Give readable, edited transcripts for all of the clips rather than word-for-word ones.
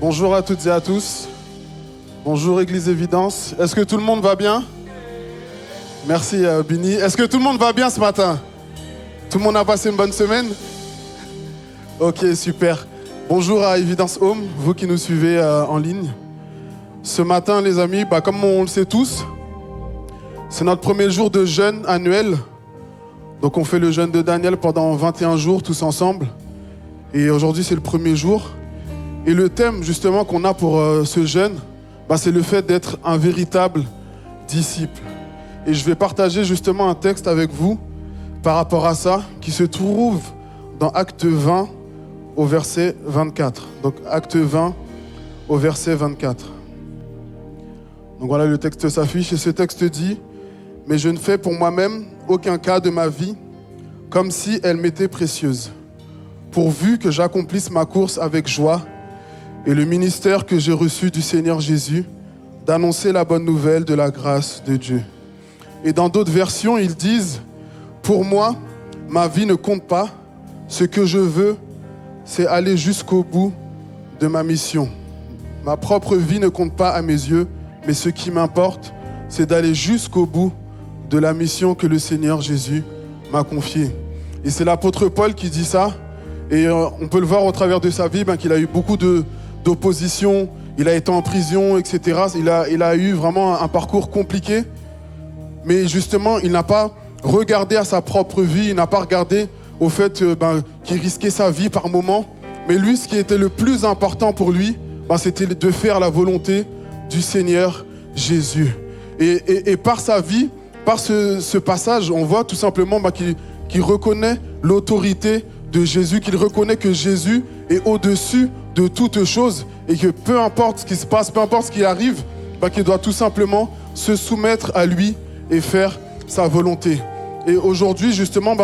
Bonjour à toutes et à tous. Bonjour Église Évidence. Est-ce que tout le monde va bien? Merci Bini. Est-ce que tout le monde va bien ce matin? Tout le monde a passé une bonne semaine? Ok, super. Bonjour à Évidence Home, vous qui nous suivez en ligne. Ce matin, les amis, comme on le sait tous, c'est notre premier jour de jeûne annuel. Donc on fait le jeûne de Daniel pendant 21 jours tous ensemble. Et aujourd'hui, c'est le premier jour. Et le thème justement qu'on a pour ce jeûne, c'est le fait d'être un véritable disciple. Et je vais partager justement un texte avec vous par rapport à ça, qui se trouve dans Acte 20 au verset 24. Donc Acte 20 au verset 24. Donc voilà, le texte s'affiche et ce texte dit: « Mais je ne fais pour moi-même aucun cas de ma vie comme si elle m'était précieuse, pourvu que j'accomplisse ma course avec joie et le ministère que j'ai reçu du Seigneur Jésus, d'annoncer la bonne nouvelle de la grâce de Dieu. » Et dans d'autres versions, ils disent: « Pour moi, ma vie ne compte pas. Ce que je veux, c'est aller jusqu'au bout de ma mission. Ma propre vie ne compte pas à mes yeux, mais ce qui m'importe, c'est d'aller jusqu'au bout de la mission que le Seigneur Jésus m'a confiée. » Et c'est l'apôtre Paul qui dit ça. Et on peut le voir au travers de sa vie, qu'il a eu beaucoup d'opposition, il a été en prison, etc. Il a eu vraiment un parcours compliqué. Mais justement, il n'a pas regardé à sa propre vie, il n'a pas regardé au fait qu'il risquait sa vie par moment. Mais lui, ce qui était le plus important pour lui, c'était de faire la volonté du Seigneur Jésus. Et par sa vie, par ce passage, on voit tout simplement qu'il reconnaît l'autorité de Jésus, qu'il reconnaît que Jésus est au-dessus de toute chose et que peu importe ce qui se passe, peu importe ce qui arrive, qu'il doit tout simplement se soumettre à lui et faire sa volonté. Et aujourd'hui, justement,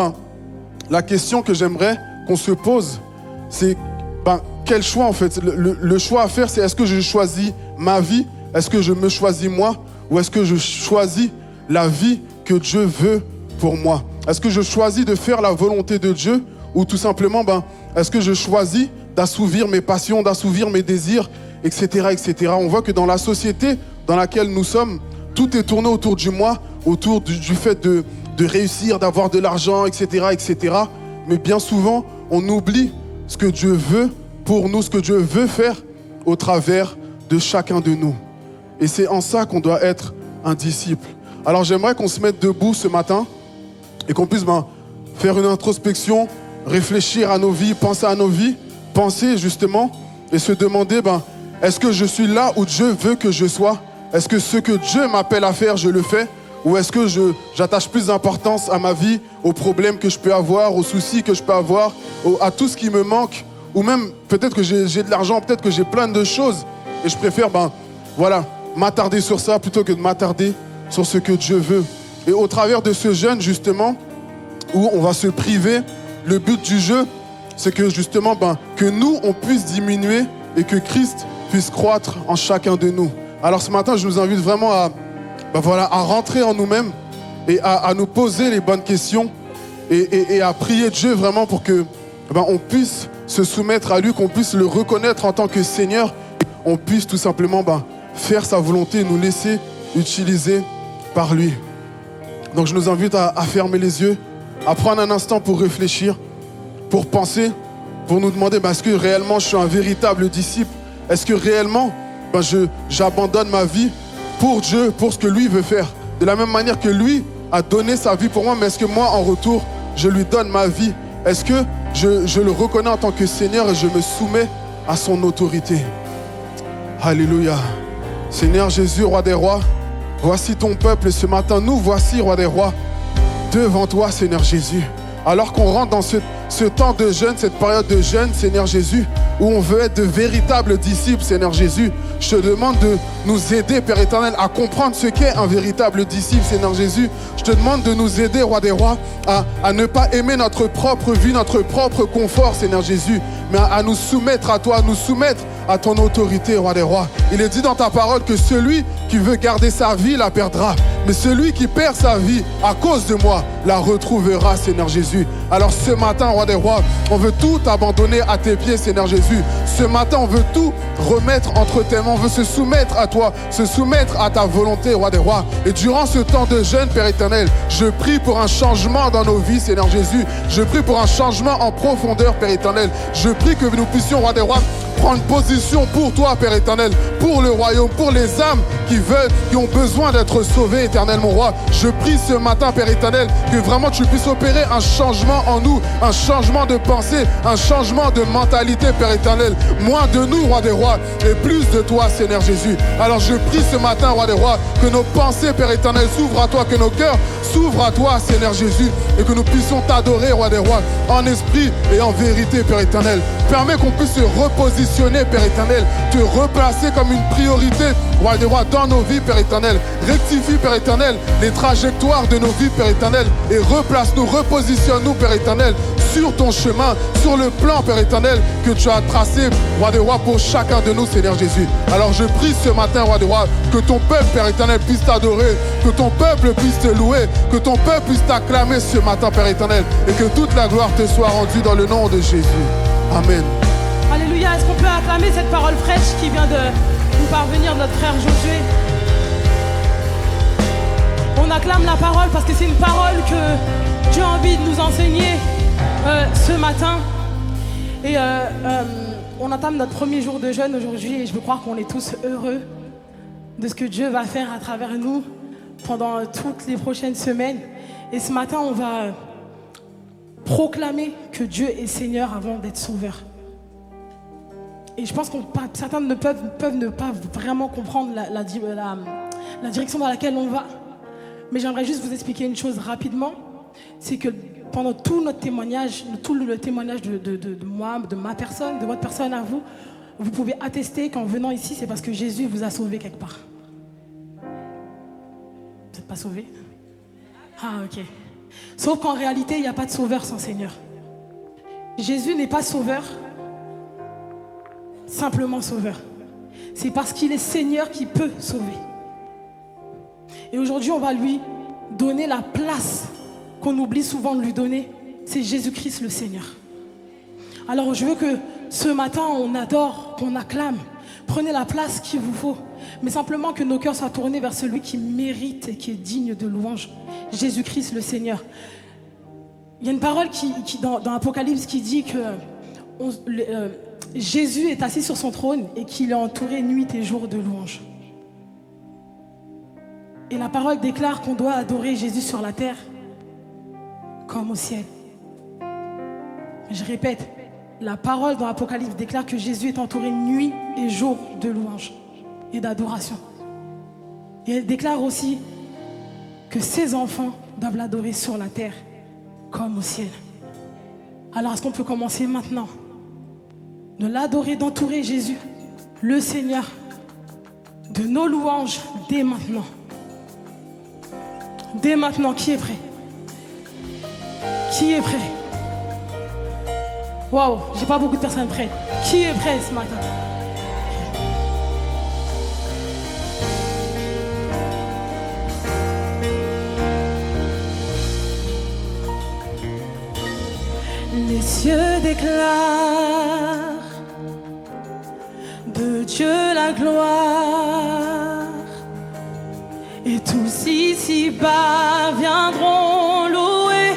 la question que j'aimerais qu'on se pose, c'est quel choix en fait? Le choix à faire, c'est: est-ce que je choisis ma vie? Est-ce que je me choisis moi? Ou est-ce que je choisis la vie que Dieu veut pour moi? Est-ce que je choisis de faire la volonté de Dieu? Ou tout simplement, est-ce que je choisis d'assouvir mes passions, d'assouvir mes désirs, etc., etc. On voit que dans la société dans laquelle nous sommes, tout est tourné autour du moi, autour du fait de réussir, d'avoir de l'argent, etc., etc. Mais bien souvent, on oublie ce que Dieu veut pour nous, ce que Dieu veut faire au travers de chacun de nous. Et c'est en ça qu'on doit être un disciple. Alors j'aimerais qu'on se mette debout ce matin et qu'on puisse faire une introspection, réfléchir à nos vies, penser justement et se demander, est-ce que je suis là où Dieu veut que je sois? Est-ce que ce que Dieu m'appelle à faire, je le fais? Ou est-ce que j'attache plus d'importance à ma vie, aux problèmes que je peux avoir, aux soucis que je peux avoir, à tout ce qui me manque? Ou même, peut-être que j'ai de l'argent, peut-être que j'ai plein de choses et je préfère, m'attarder sur ça plutôt que de m'attarder sur ce que Dieu veut. Et au travers de ce jeûne, justement, où on va se priver, le but du jeu, c'est que justement, que nous, on puisse diminuer et que Christ puisse croître en chacun de nous. Alors ce matin, je nous invite vraiment à rentrer en nous-mêmes et à nous poser les bonnes questions et à prier Dieu vraiment pour que on puisse se soumettre à lui, qu'on puisse le reconnaître en tant que Seigneur, on puisse tout simplement faire sa volonté et nous laisser utiliser par lui. Donc je nous invite à fermer les yeux, à prendre un instant pour réfléchir, pour penser, pour nous demander est-ce que réellement je suis un véritable disciple? Est-ce que réellement j'abandonne ma vie pour Dieu, pour ce que lui veut faire? De la même manière que lui a donné sa vie pour moi, mais est-ce que moi en retour je lui donne ma vie? Est-ce que je le reconnais en tant que Seigneur et je me soumets à son autorité? Alléluia. Seigneur Jésus, roi des rois, voici ton peuple et ce matin nous voici, roi des rois, devant toi, Seigneur Jésus. Alors qu'on rentre dans ce temps de jeûne, cette période de jeûne, Seigneur Jésus, où on veut être de véritables disciples, Seigneur Jésus, je te demande nous aider, Père éternel, à comprendre ce qu'est un véritable disciple, Seigneur Jésus. Je te demande de nous aider, Roi des rois, à ne pas aimer notre propre vie, notre propre confort, Seigneur Jésus, mais à nous soumettre à toi, à nous soumettre à ton autorité, Roi des rois. Il est dit dans ta parole que celui qui veut garder sa vie la perdra, mais celui qui perd sa vie à cause de moi la retrouvera, Seigneur Jésus. Alors ce matin, Roi des rois, on veut tout abandonner à tes pieds, Seigneur Jésus. Ce matin, on veut tout remettre entre tes mains. On veut se soumettre à toi, se soumettre à ta volonté, Roi des rois. Et durant ce temps de jeûne, Père éternel, je prie pour un changement dans nos vies, Seigneur Jésus. Je prie pour un changement en profondeur, Père éternel. Je prie que nous puissions, Roi des rois, prendre position pour toi, Père éternel, pour le royaume, pour les âmes qui veulent, qui ont besoin d'être sauvées, éternel, mon roi. Je prie ce matin, Père éternel, que vraiment tu puisses opérer un changement en nous, un changement de pensée, un changement de mentalité, Père éternel. Moins de nous, Roi des rois, et plus de toi, Seigneur Jésus. Alors je prie ce matin, Roi des rois, que nos pensées, Père éternel, s'ouvrent à toi, que nos cœurs s'ouvrent à toi, Seigneur Jésus, et que nous puissions t'adorer, Roi des rois, en esprit et en vérité, Père éternel. Permets qu'on puisse se repositionner, Père éternel, te replacer comme une priorité, Roi des rois, dans nos vies, Père éternel. Rectifie, Père éternel, les trajectoires de nos vies, Père éternel, et replace-nous, repositionne-nous, Père éternel, sur ton chemin, sur le plan, Père éternel, que tu as tracé, Roi des rois, pour chacun de nous, Seigneur Jésus. Alors je prie ce matin, Roi des rois, que ton peuple, Père éternel, puisse t'adorer, que ton peuple puisse te louer, que ton peuple puisse t'acclamer ce matin, Père éternel, et que toute la gloire te soit rendue dans le nom de Jésus. Amen. Alléluia. Est-ce qu'on peut acclamer cette parole fraîche qui vient de nous parvenir de notre frère Josué? On acclame la parole parce que c'est une parole que Dieu a envie de nous enseigner ce matin. Et on entame notre premier jour de jeûne aujourd'hui et je veux croire qu'on est tous heureux de ce que Dieu va faire à travers nous pendant toutes les prochaines semaines. Et ce matin, on va proclamer que Dieu est Seigneur avant d'être Sauveur. Et je pense que certains peuvent ne pas vraiment comprendre la direction dans laquelle on va. Mais j'aimerais juste vous expliquer une chose rapidement. C'est que pendant tout notre témoignage, tout le témoignage de moi, de ma personne, de votre personne à vous, vous pouvez attester qu'en venant ici, c'est parce que Jésus vous a sauvé quelque part. Vous n'êtes pas sauvé? Ah, ok. Sauf qu'en réalité, il n'y a pas de sauveur sans Seigneur. Jésus n'est pas sauveur, simplement sauveur. C'est parce qu'il est Seigneur qui peut sauver. Et aujourd'hui, on va lui donner la place qu'on oublie souvent de lui donner. C'est Jésus-Christ le Seigneur. Alors je veux que ce matin, on adore, qu'on acclame. Prenez la place qu'il vous faut. Mais simplement que nos cœurs soient tournés vers celui qui mérite et qui est digne de louange. Jésus-Christ le Seigneur. Il y a une parole dans Apocalypse qui dit que Jésus est assis sur son trône et qu'il est entouré nuit et jour de louange. Et la parole déclare qu'on doit adorer Jésus sur la terre comme au ciel. Je répète, la parole dans Apocalypse déclare que Jésus est entouré nuit et jour de louange et d'adoration. Et elle déclare aussi que ses enfants doivent l'adorer sur la terre comme au ciel. Alors est-ce qu'on peut commencer maintenant de l'adorer, d'entourer Jésus, le Seigneur, de nos louanges dès maintenant? Dès maintenant, qui est prêt? Qui est prêt? Waouh, j'ai pas beaucoup de personnes prêtes. Qui est prêt ce matin? Les cieux déclarent de Dieu la gloire, et tous ici-bas viendront louer,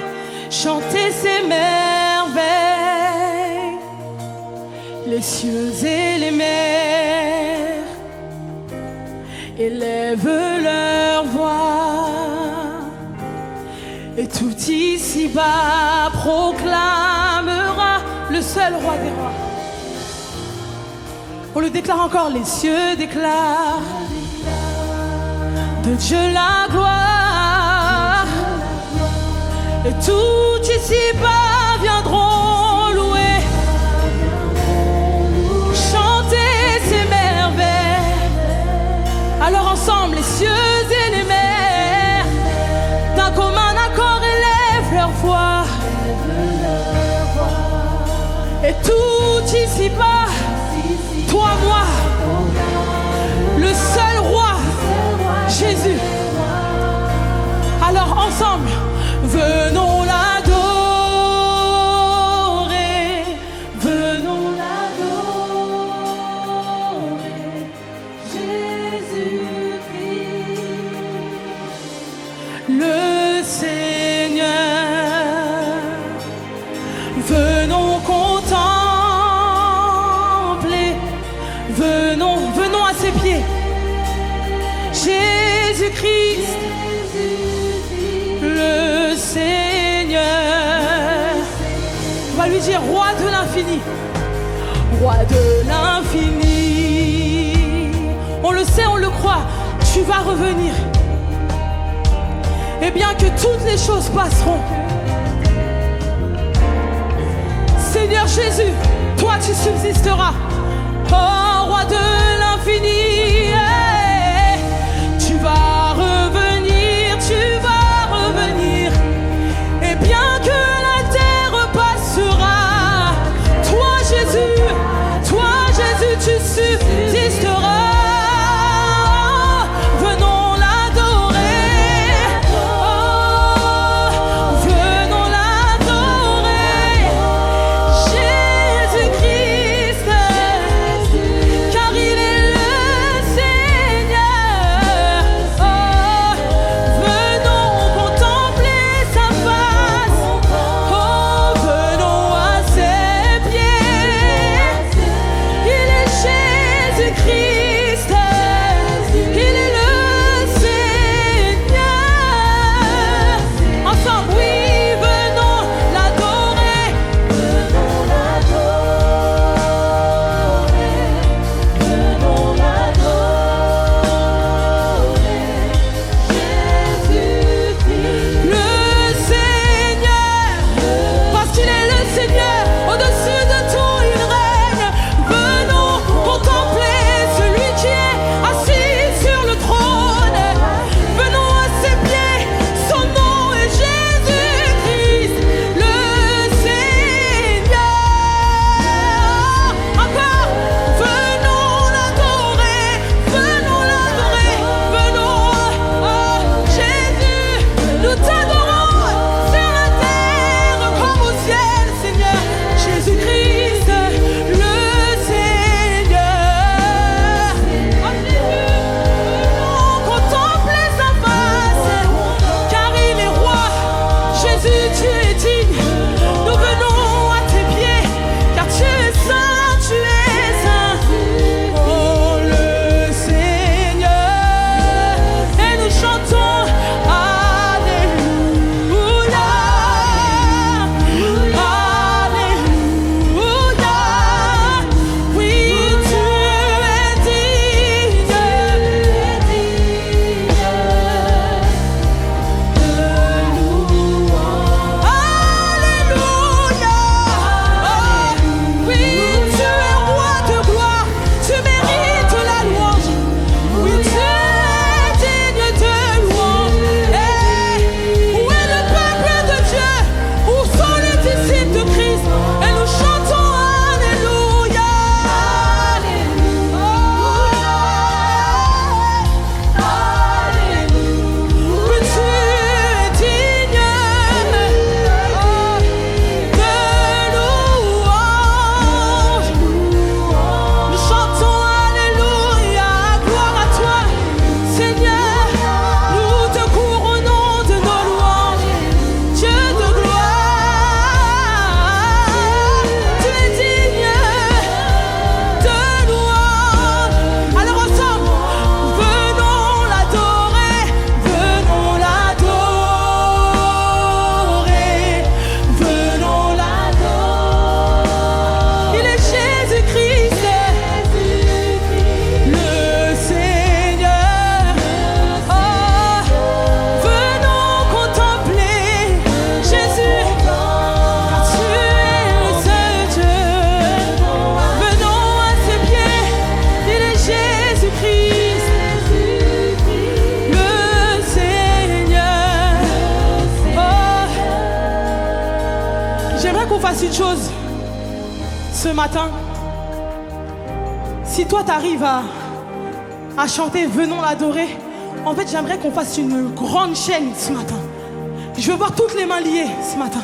chanter ses merveilles. Les cieux et les mers élèvent leur voix, et tout ici-bas proclamera le seul roi des rois. On le déclare encore, les cieux déclarent de Dieu la gloire, et tout ici-bas viendront louer, chanter ses merveilles. Et tout ici-bas, toi, moi, le seul roi, Jésus. Alors ensemble, venons l'adorer, venons l'adorer, Jésus-Christ, le Seigneur. Venons contempler, venons à ses pieds, Jésus-Christ. Le Seigneur, on va lui dire roi de l'infini, roi de l'infini. On le sait, on le croit, tu vas revenir. Et bien que toutes les choses passeront, Seigneur Jésus, toi tu subsisteras. Oh, roi de l'infini, tu vas revenir, tu vas revenir. Et bien que la terre passera, toi Jésus, tu subsisteras. Venons l'adorer, oh, venons l'adorer, Jésus-Christ, car il est le Seigneur. Oh, venons contempler sa face, oh, venons à ses pieds. Il est Jésus-Christ, il est le Seigneur. Ensemble, oui, venons l'adorer, venons l'adorer, Jésus-Christ, le Seigneur, parce qu'il est le Seigneur, au-dessus de tout il règne. Venons contempler celui qui est assis sur le trône. Venons à ses pieds, son nom est Jésus-Christ, le Seigneur. Encore, venons l'adorer, venons, oh Jésus, nous t'adorons sur la terre comme au ciel, Seigneur. Jésus-Christ, le Seigneur. Oh Jésus, venons contempler sa face, car il est roi. Jésus, tu es digne. Nous venons à tes pieds, car tu es saint, tu es saint. Oh le Seigneur, et nous chantons Alléluia, Alléluia. Oui, tu es digne de louange. Alléluia. Oui, tu es roi de gloire, tu mérites la louange. Oui, tu es digne de louange. Où est le peuple de Dieu? Où sont les disciples de Christ? Et nous chantons Alléluia. Oui, tu es digne de louange. Nous chantons Alléluia, gloire à toi, Seigneur. Nous te couronnons de nos louanges, Dieu de gloire. Tu es digne de louange. Alors ensemble, venons l'adorer, venons l'adorer, venons l'adorer. Il est Jésus-Christ, le Seigneur. Oh, venons contempler Jésus, car tu es le seul Dieu. Venons à ses pieds, il est Jésus-Christ, le Seigneur. Oh, j'aimerais qu'on fasse une chose. ce matin, si toi t'arrives à chanter Venons l'adorer, en fait j'aimerais qu'on fasse une grande chaîne ce matin. Je veux voir toutes les mains liées ce matin.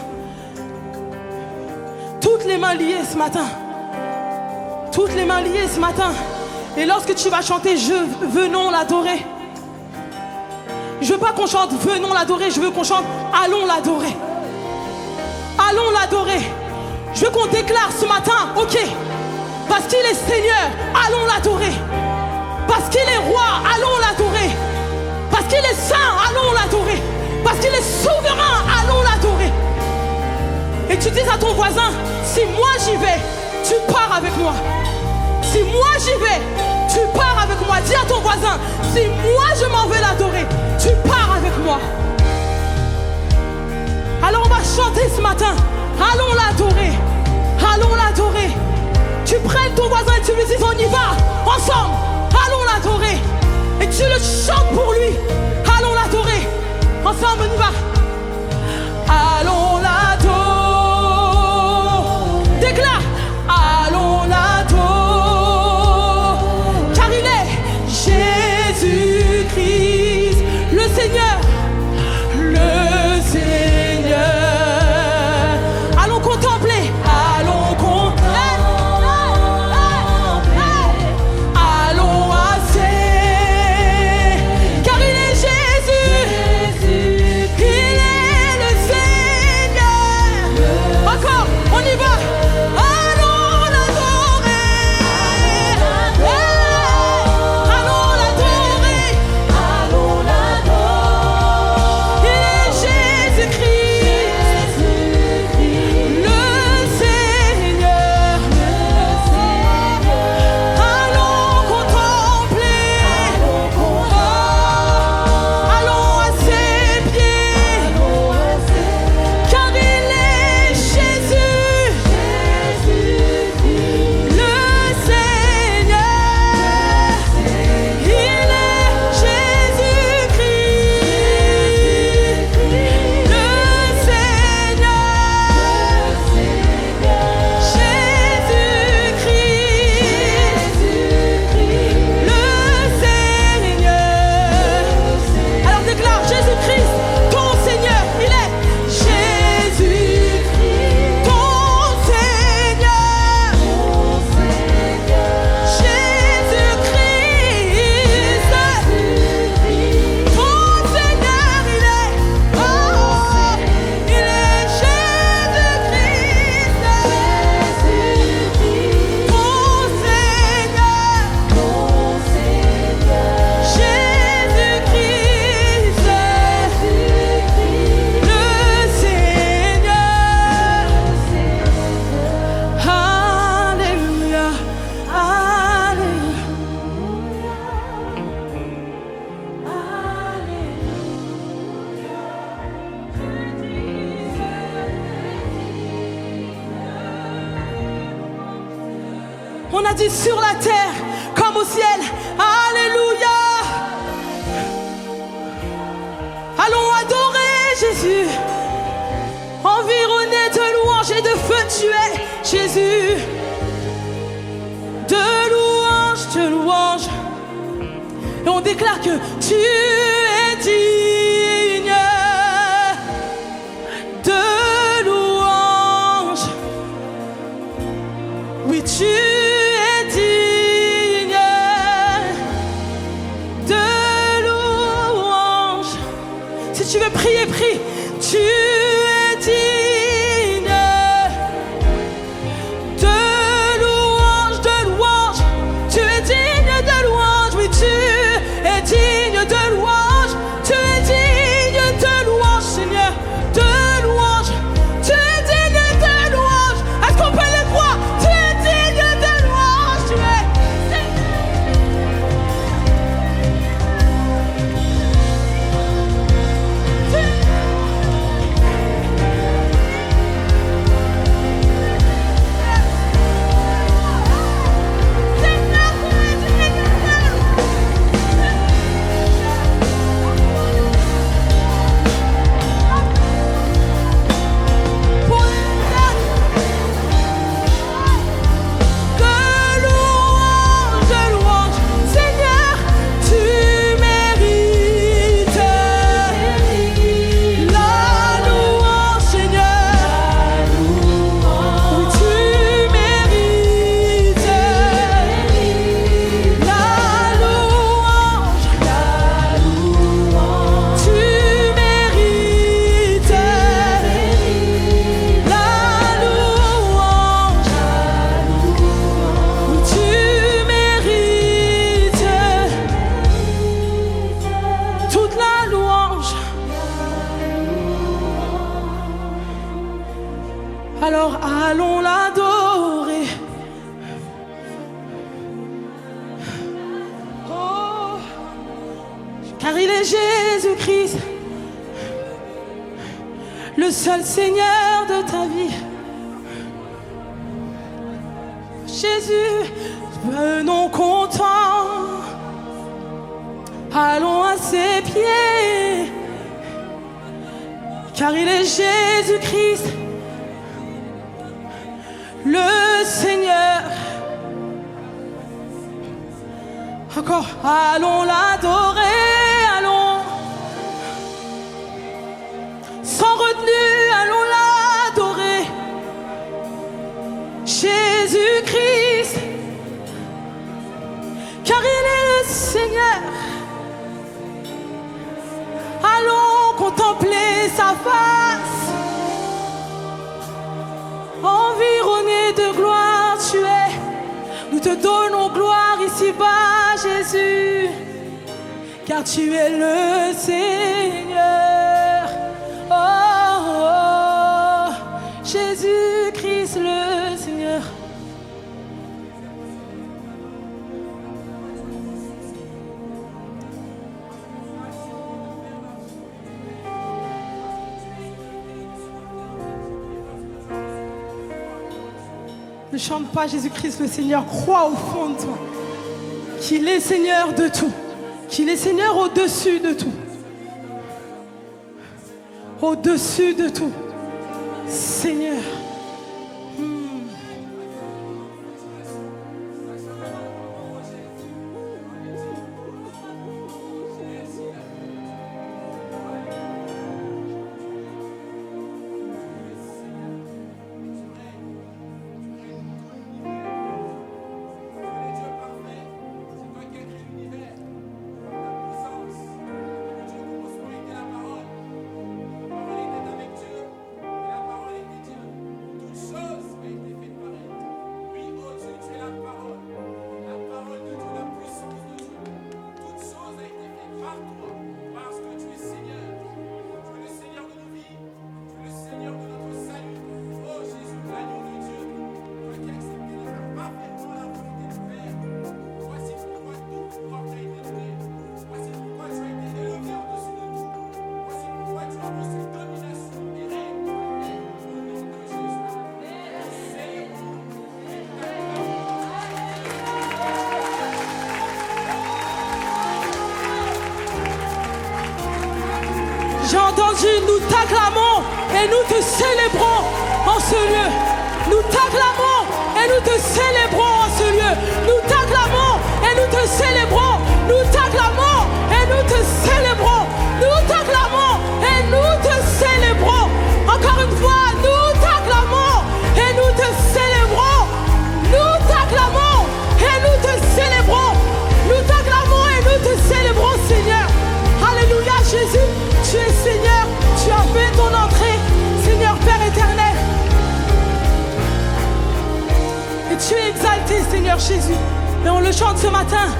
Toutes les mains liées ce matin. Toutes les mains liées ce matin. Et lorsque tu vas chanter Venons l'adorer, je veux pas qu'on chante Venons l'adorer, je veux qu'on chante Allons l'adorer. Allons l'adorer. Je veux qu'on déclare ce matin, ok, parce qu'il est Seigneur, allons l'adorer. Parce qu'il est roi, allons l'adorer. Parce qu'il est saint, allons l'adorer. Parce qu'il est souverain, allons l'adorer. Et tu dis à ton voisin, si moi j'y vais, tu pars avec moi. Si moi j'y vais, tu pars avec moi. Dis à ton voisin, si moi je m'en vais l'adorer, tu pars avec moi. Alors on va chanter ce matin, allons l'adorer. Allons l'adorer. Tu prennes ton voisin et tu lui dis on y va, ensemble, allons l'adorer. Et tu le chantes pour lui, allons l'adorer. Ensemble on y va. Allons l'adorer. Déclare, allons l'adorer. Car il est Jésus-Christ, le Seigneur, le Seigneur. Allons contempler. On a dit sur la terre comme au ciel. Alléluia. Allons adorer Jésus. Environné de louanges et de feu, tu es Jésus. De louanges, de louanges. Et on déclare que tu es digne de louanges. Oui, tu es digne de louanges. Si tu veux prier, prie. Tu es digne de louanges, de louanges. Tu es digne de louanges. Oui, tu es digne de louanges. Tu es digne de louanges, Seigneur, de louanges. Tu es digne de louanges. Est-ce qu'on peut le croire? Tu es digne de louanges. Tu es allons l'adorer. Oh, car il est Jésus-Christ, le seul Seigneur de ta vie. Jésus, venons contents, allons à ses pieds, car il est Jésus-Christ, le Seigneur. Encore, allons l'adorer, allons, sans retenue, allons l'adorer. Jésus-Christ, car il est le Seigneur. Allons contempler sa face, environné de gloire tu es. Nous te donnons gloire ici-bas, Jésus, car tu es le Seigneur. Oh, oh, Jésus-Christ le Seigneur. Ne chante pas Jésus-Christ le Seigneur, crois au fond de toi qu'il est Seigneur de tout, qu'il est Seigneur au-dessus de tout, au-dessus de tout, Seigneur. J'ai entendu, nous t'acclamons et nous te célébrons en ce lieu. Nous t'acclamons et nous te célébrons en ce lieu. Nous t'acclamons et nous te célébrons. Nous t'acclamons et nous te célébrons. Nous t'acclamons et nous te célébrons. Encore une fois, nous t'acclamons et nous te célébrons. Nous t'acclamons et nous te célébrons. Nous t'acclamons et nous te célébrons, Seigneur. Alléluia, Jésus. Tu es Seigneur, tu as fait ton entrée, Seigneur Père éternel. Et tu es exalté, Seigneur Jésus. Et on le chante ce matin.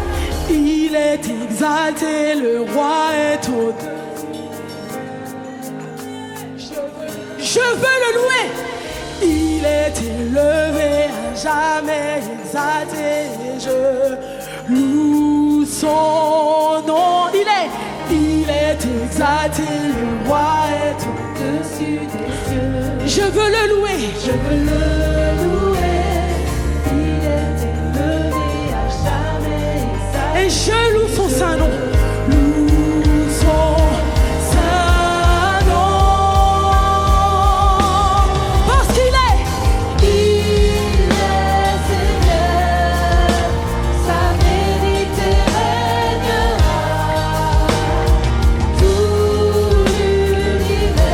Il est exalté, le roi est au. Je veux le louer. Il est élevé, à jamais exalté. Je loue son nom. Il est exalté, le roi est au-dessus des cieux. Je veux le louer, je veux le louer. Il est élevé, à jamais exalté. Et je loue son saint nom. Loue son saint nom. Parce qu'il est Seigneur. Sa vérité régnera. Tout l'univers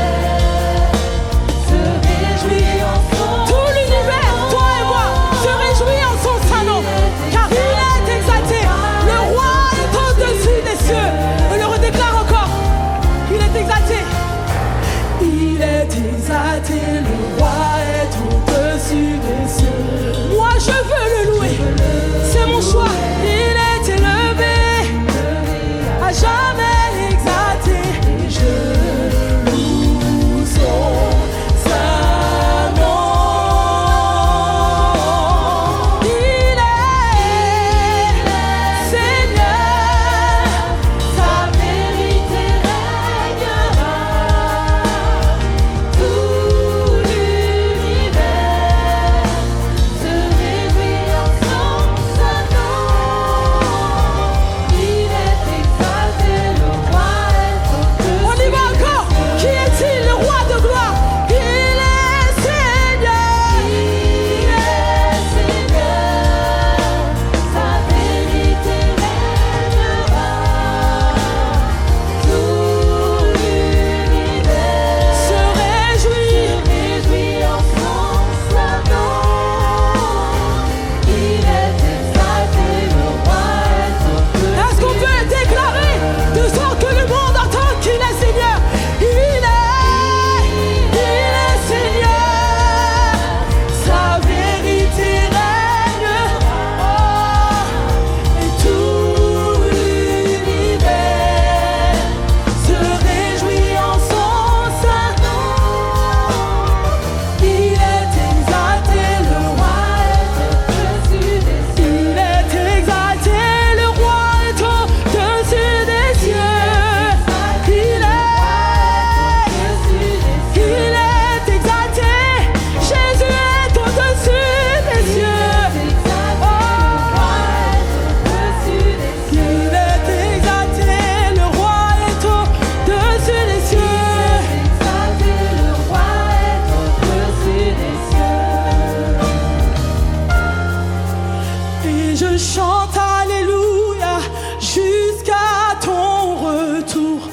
se réjouit en son. Tout l'univers, toi et moi, se réjouit en son saint nom. Car il est exalté. Le roi est au-dessus des je chante Alléluia jusqu'à ton retour.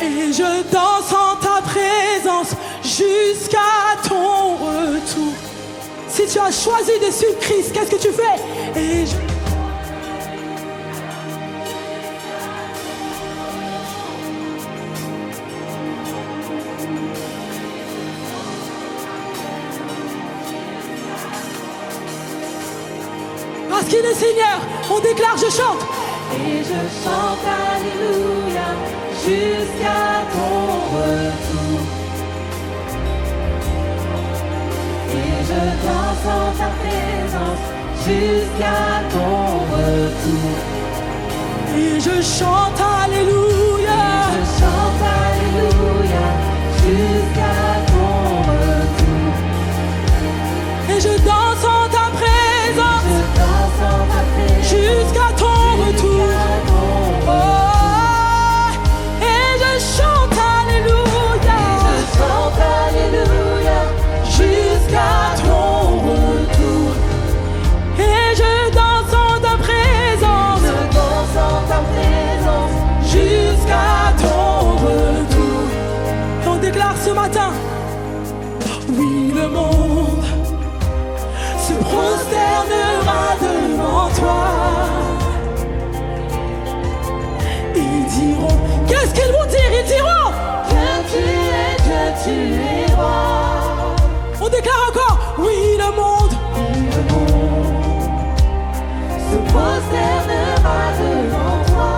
Et je danse en ta présence jusqu'à ton retour. Si tu as choisi de suivre Christ, qu'est-ce que tu fais? Et je... Parce qu'il est Seigneur, on déclare, je chante. Et je chante Alléluia jusqu'à ton retour. Et je danse en ta présence jusqu'à ton retour. Et je chante Alléluia. Et je chante Alléluia jusqu'à ton retour. Et je danse en ta présence. Je danse en ta présence jusqu'à ton retour. Oh, et je chante Alléluia. Je chante Alléluia jusqu'à ton retour. Et je danse en ta présence. Je danse en ta présence jusqu'à ton retour. Et on déclare ce matin. Oui, le monde se prosternera devant toi. Ils diront, qu'est-ce qu'ils vont dire? Ils diront que tu es roi. On déclare encore, oui, le monde Se prosternera devant toi.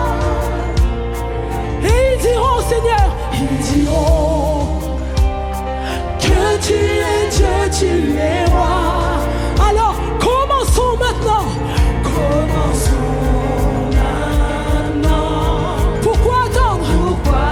et ils diront, Seigneur, ils diront que tu es Dieu, tu es roi. Alors, commençons maintenant. Commençons maintenant. Pourquoi attendre? Pourquoi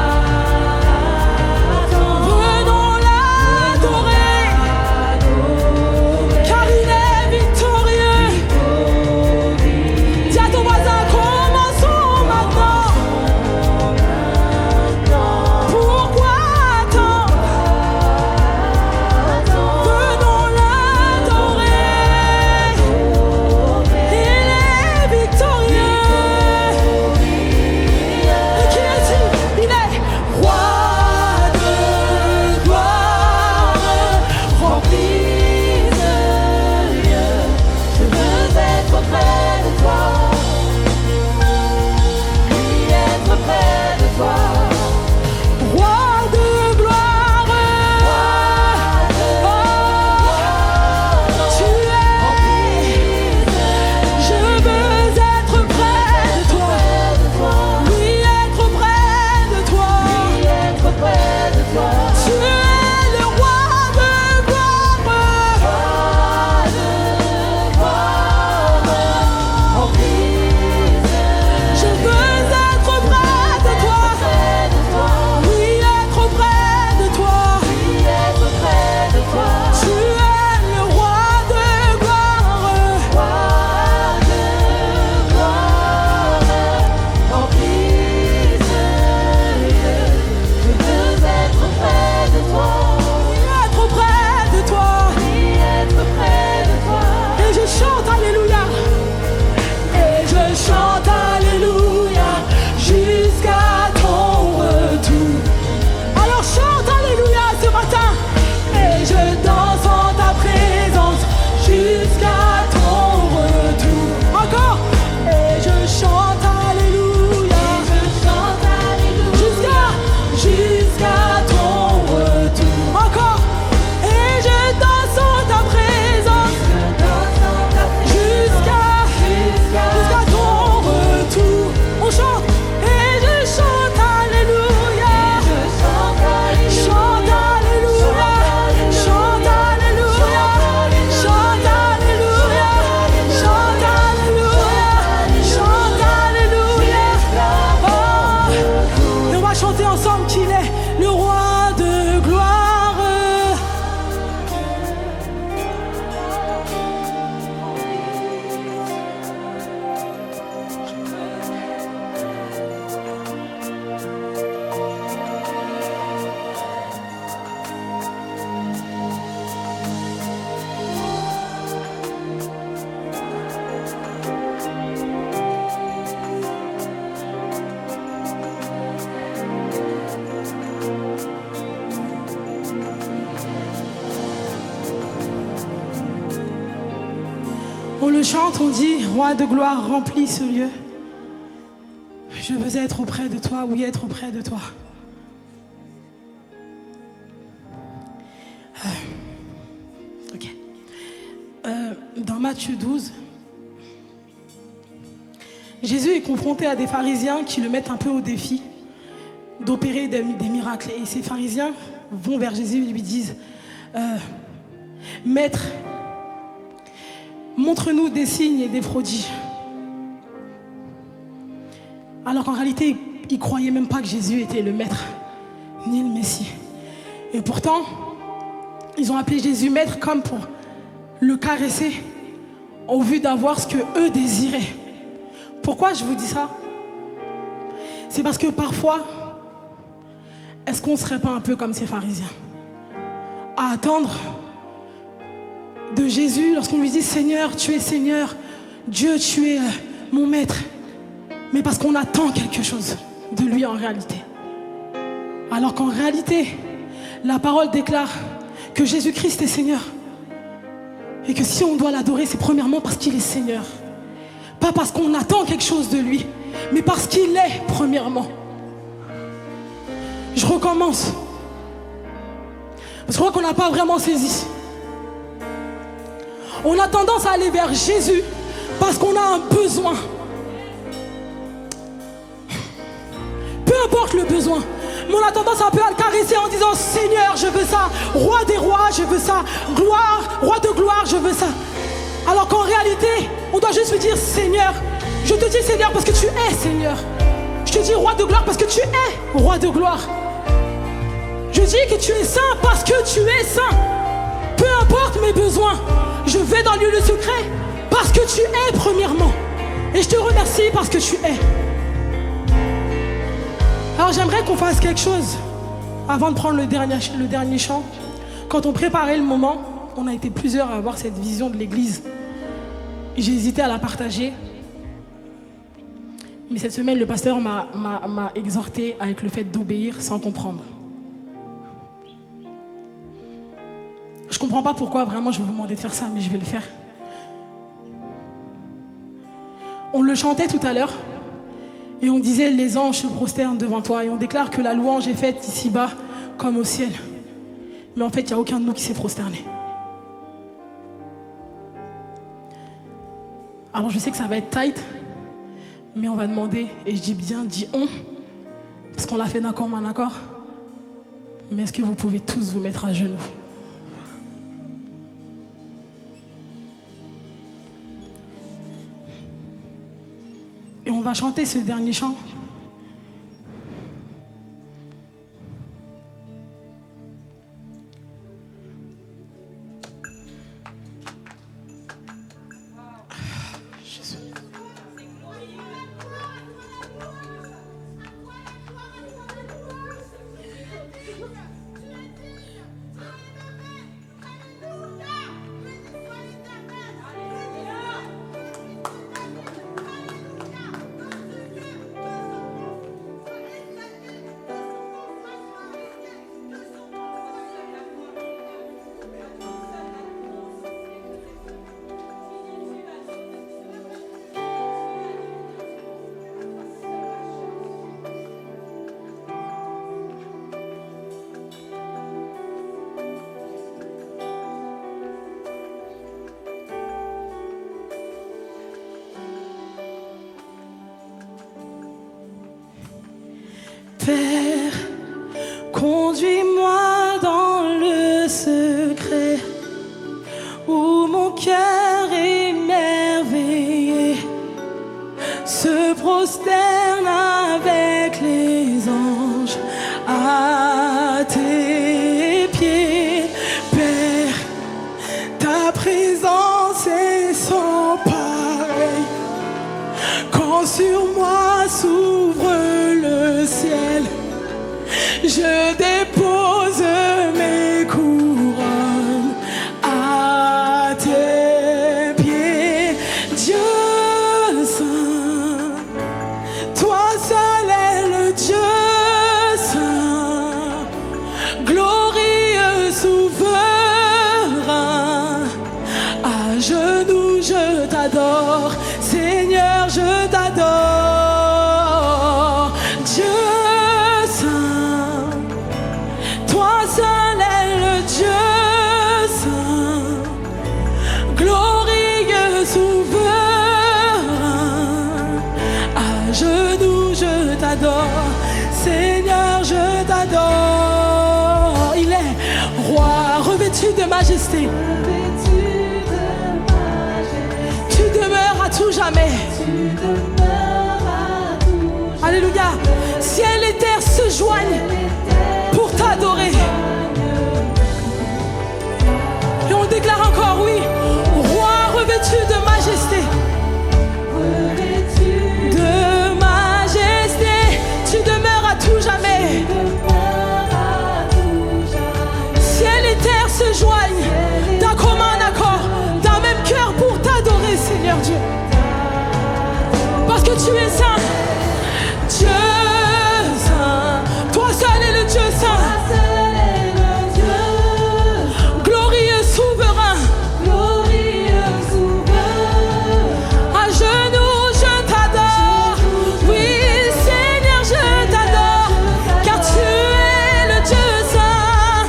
On le chante, on dit, roi de gloire, remplis ce lieu. Je veux être auprès de toi, oui, être auprès de toi. Ok. Dans Matthieu 12, Jésus est confronté à des pharisiens qui le mettent un peu au défi d'opérer des miracles. Et ces pharisiens vont vers Jésus et lui disent, Maître, montre-nous des signes et des prodiges. Alors qu'en réalité, ils ne croyaient même pas que Jésus était le Maître, ni le Messie. Et pourtant, ils ont appelé Jésus Maître comme pour le caresser, au vu d'avoir ce qu'eux désiraient. Pourquoi je vous dis ça? C'est parce que parfois, est-ce qu'on ne serait pas un peu comme ces pharisiens? À attendre de Jésus, lorsqu'on lui dit Seigneur, tu es Seigneur, Dieu, tu es mon Maître. Mais parce qu'on attend quelque chose de lui en réalité. Alors qu'en réalité, la parole déclare que Jésus-Christ est Seigneur. Et que si on doit l'adorer, c'est premièrement parce qu'il est Seigneur. Pas parce qu'on attend quelque chose de lui, mais parce qu'il est premièrement. Je recommence. Parce que je crois qu'on n'a pas vraiment saisi. On a tendance à aller vers Jésus parce qu'on a un besoin. Peu importe le besoin, mais on a tendance un peu à le caresser en disant Seigneur, je veux ça. Roi des rois, je veux ça. Gloire, roi de gloire, je veux ça. Alors qu'en réalité, on doit juste lui dire Seigneur. Je te dis Seigneur parce que tu es Seigneur. Je te dis roi de gloire parce que tu es roi de gloire. Je dis que tu es saint parce que tu es saint. Peu importe mes besoins, je vais dans le lieu secret parce que tu es premièrement. Et je te remercie parce que tu es. Alors j'aimerais qu'on fasse quelque chose avant de prendre le dernier chant. Quand on préparait le moment, on a été plusieurs à avoir cette vision de l'église. J'ai hésité à la partager. Mais cette semaine, le pasteur m'a exhorté avec le fait d'obéir sans comprendre. Je ne comprends pas pourquoi vraiment je vais vous demander de faire ça, mais je vais le faire. On le chantait tout à l'heure. Et on disait, les anges se prosternent devant toi. Et on déclare que la louange est faite ici-bas comme au ciel. Mais en fait, il n'y a aucun de nous qui s'est prosterné. Alors je sais que ça va être tight, mais on va demander, et je dis bien, dis on, parce qu'on l'a fait d'un commun accord. Mais est-ce que vous pouvez tous vous mettre à genoux? Et on va chanter ce dernier chant. Père, conduis-moi dans le secret où mon cœur émerveillé se prosterne avec les anges à tes pieds. Père, ta présence est sans pareil quand sur moi s'ouvre le ciel. Je dépose mes couronnes à tes pieds. Dieu saint, toi seul es le Dieu saint, glorieux souverain. À genoux je t'adore. majesté. Tu demeures à tout jamais. Alléluia. Ciel et terre se joignent pour t'adorer. Et on déclare encore, oui, roi revêtu de majesté. De majesté, tu demeures à tout jamais. Ciel et terre se joignent d'un commun accord, d'un même cœur pour t'adorer, Seigneur Dieu. Parce que tu es saint, Dieu saint. Toi seul est le Dieu saint. Glorieux souverain. À genoux je t'adore. Oui Seigneur je t'adore. Car tu es le Dieu saint.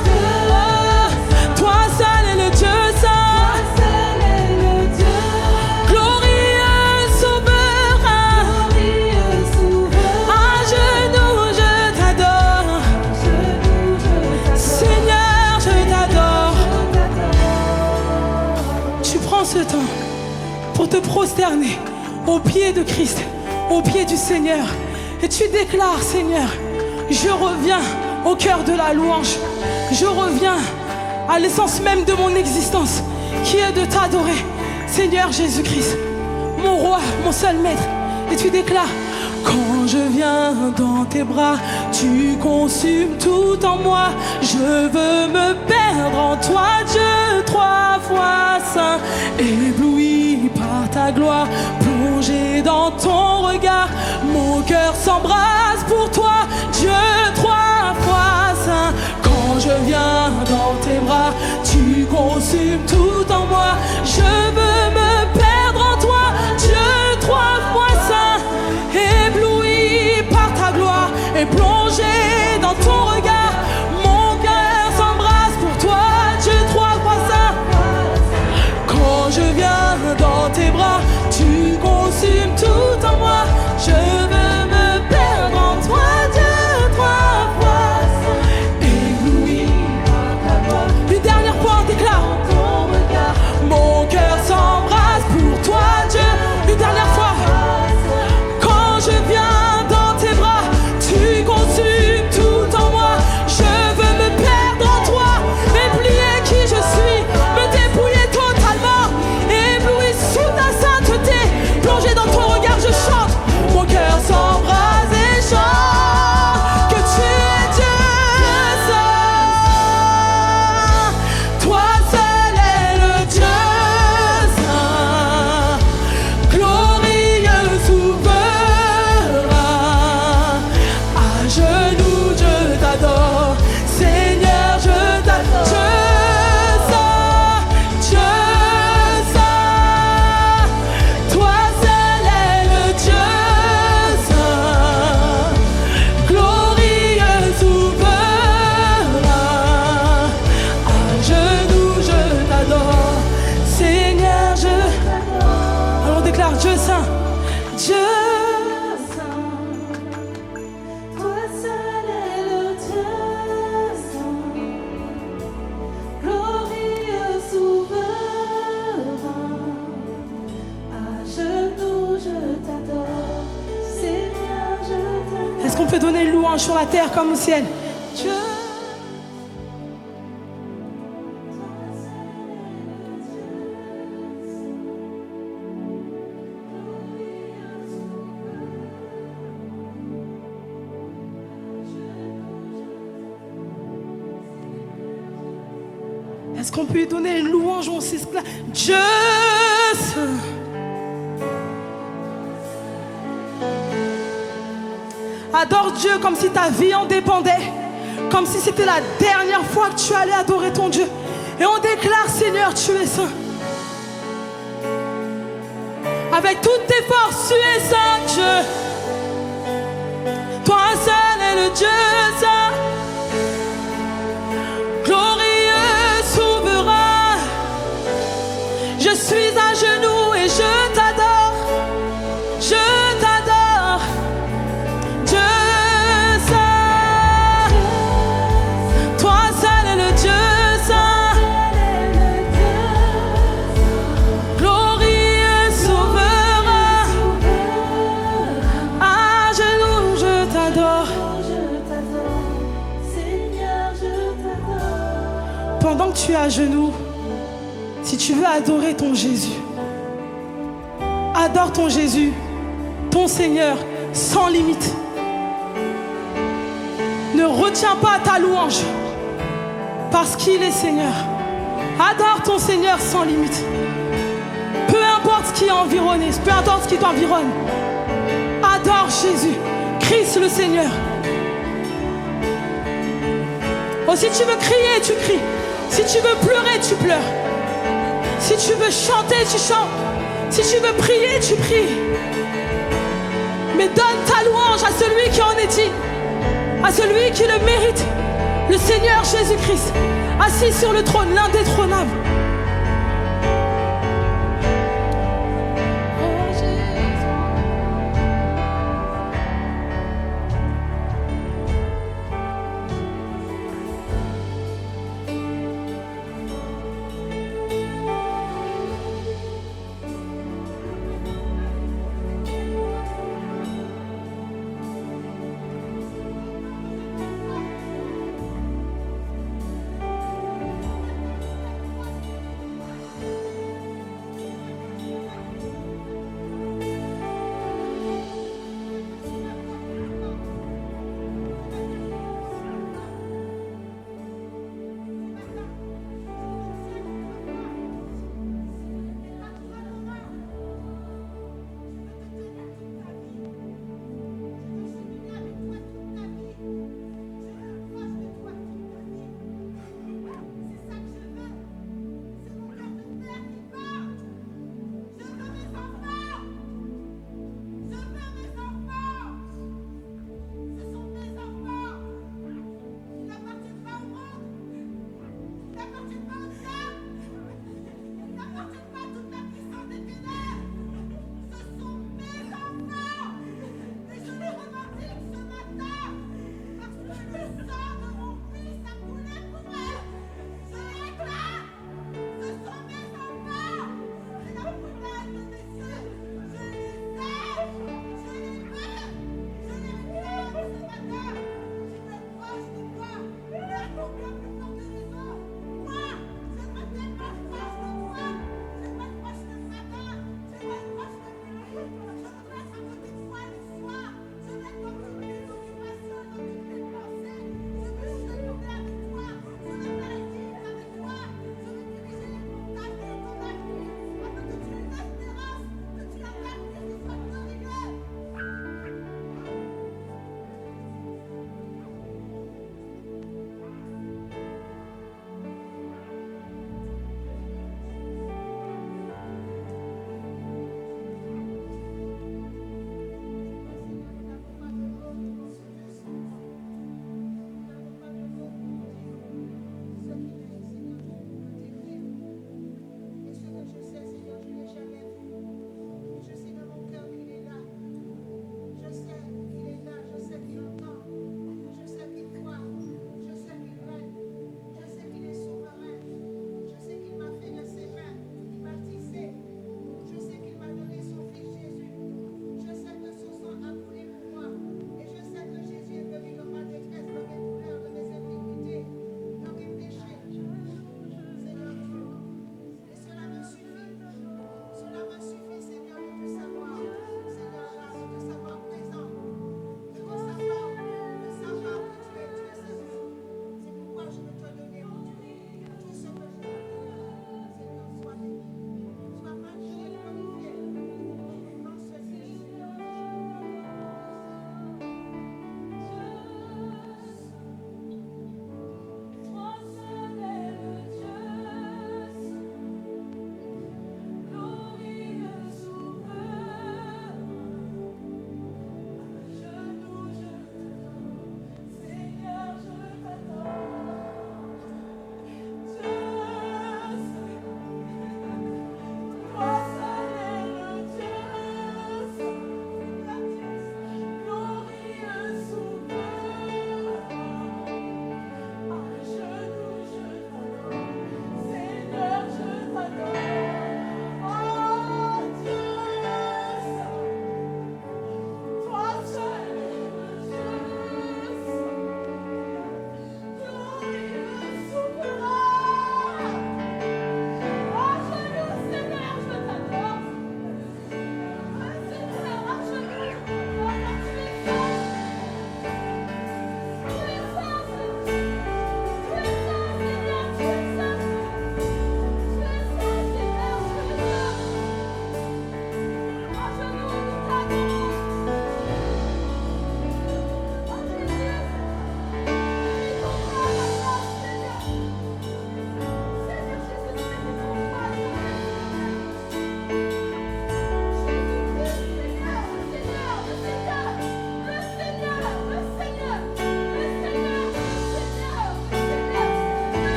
Oh, toi seul est le Dieu saint. Glorieux souverain. À genoux je t'adore. Seigneur je t'adore. Tu prends ce temps pour te prosterner aux pieds de Christ, aux pieds du Seigneur. Et tu déclares, Seigneur, je reviens au cœur de la louange. Je reviens à l'essence même de mon existence, qui est de t'adorer, Seigneur Jésus-Christ, mon roi, mon seul maître. Et tu déclares, quand je viens dans tes bras, tu consumes tout en moi. Je veux me perdre en toi, Dieu, 3 fois saint. Ébloui par ta gloire, plongé dans ton regard, mon cœur s'embrase pour toi, Dieu, 3 fois saint. Quand je viens dans tes bras, tu consumes tout en moi. Je veux me perdre en toi, Dieu, 3 fois saint. Ébloui par ta gloire et plongé dans ton regard, mon cœur s'embrase pour toi, Dieu, 3 fois saint. Quand je viens dans tes bras, tu consumes tout en moi. Je veux me perdre en toi, Dieu, 3 fois saint. Ébloui par ta gloire. Une dernière fois, on déclare, mon cœur s'embrase pour toi, Dieu. Une dernière fois. Quand je viens dans tes bras, tu consumes tout en moi. Je veux me perdre en toi, oublier qui je suis, me dépouiller totalement, ébloui sous ta sainteté, plongé dans ton regard, je chante. Mon cœur s'embrase et chante que tu es Dieu saint. Toi seul est le Dieu saint, glorieux souverain. À genoux je t'adore, Seigneur je t'adore. Dieu saint, Dieu saint. Toi seul est le Dieu saint, glorieux souverain. À genoux je t'adore, Seigneur je t'adore. Alors on déclare Dieu saint, Dieu saint. Toi seul est le Dieu saint, glorieux souverain. À genoux je t'adore, Seigneur je t'adore. Est-ce qu'on peut donner une louange sur la terre comme au ciel? Dieu. Est-ce qu'on peut lui donner une louange où on s'esclave? Dieu saint. Adore Dieu comme si ta vie en dépendait, comme si c'était la dernière fois que tu allais adorer ton Dieu. Et on déclare, Seigneur, tu es saint. Avec toutes tes forces, tu es saint, Dieu. Toi seul est le Dieu saint, glorieux souverain. Je suis à genoux et je t'adore. Je t'adore, Dieu saint. Toi seul est le Dieu saint. tu es à genoux, si tu veux adorer ton Jésus, adore ton Jésus, ton Seigneur, sans limite. Ne retiens pas ta louange, parce qu'il est Seigneur. Adore ton Seigneur sans limite. Peu importe ce qui est environné, peu importe ce qui t'environne. Adore Jésus, Christ le Seigneur. Oh, si tu veux crier, tu cries. Si tu veux pleurer, tu pleures. Si tu veux chanter, tu chantes. Si tu veux prier, tu pries. Mais donne ta louange à celui qui en est digne, à celui qui le mérite, le Seigneur Jésus-Christ, assis sur le trône, l'indétrônable.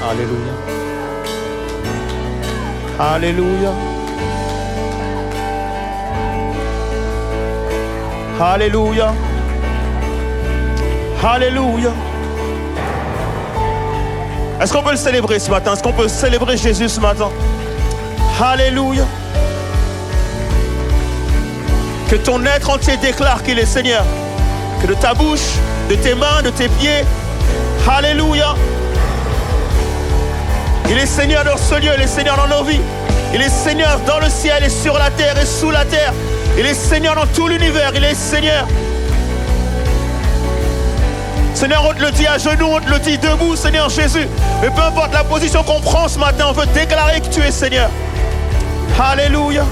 Alléluia. Alléluia. Alléluia. Alléluia. Est-ce qu'on peut le célébrer ce matin? Est-ce qu'on peut célébrer Jésus ce matin? Alléluia. Que ton être entier déclare qu'il est Seigneur. Que de ta bouche, de tes mains, de tes pieds. Alléluia. Il est Seigneur dans ce lieu, il est Seigneur dans nos vies. Il est Seigneur dans le ciel et sur la terre et sous la terre. Il est Seigneur dans tout l'univers, il est Seigneur. Seigneur, on te le dit à genoux, on te le dit debout, Seigneur Jésus. Mais peu importe la position qu'on prend ce matin, on veut déclarer que tu es Seigneur. Alléluia.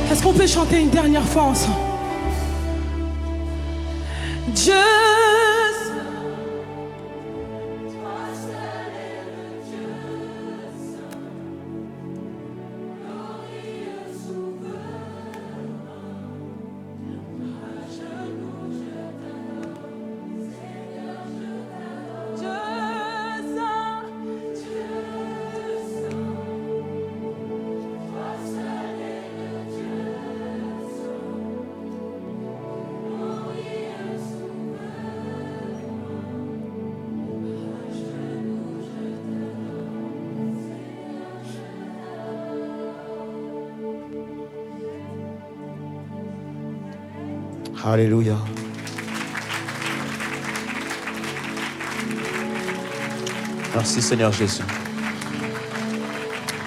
Est-ce qu'on peut chanter une dernière fois ensemble? Dieu, Alléluia. Merci Seigneur Jésus.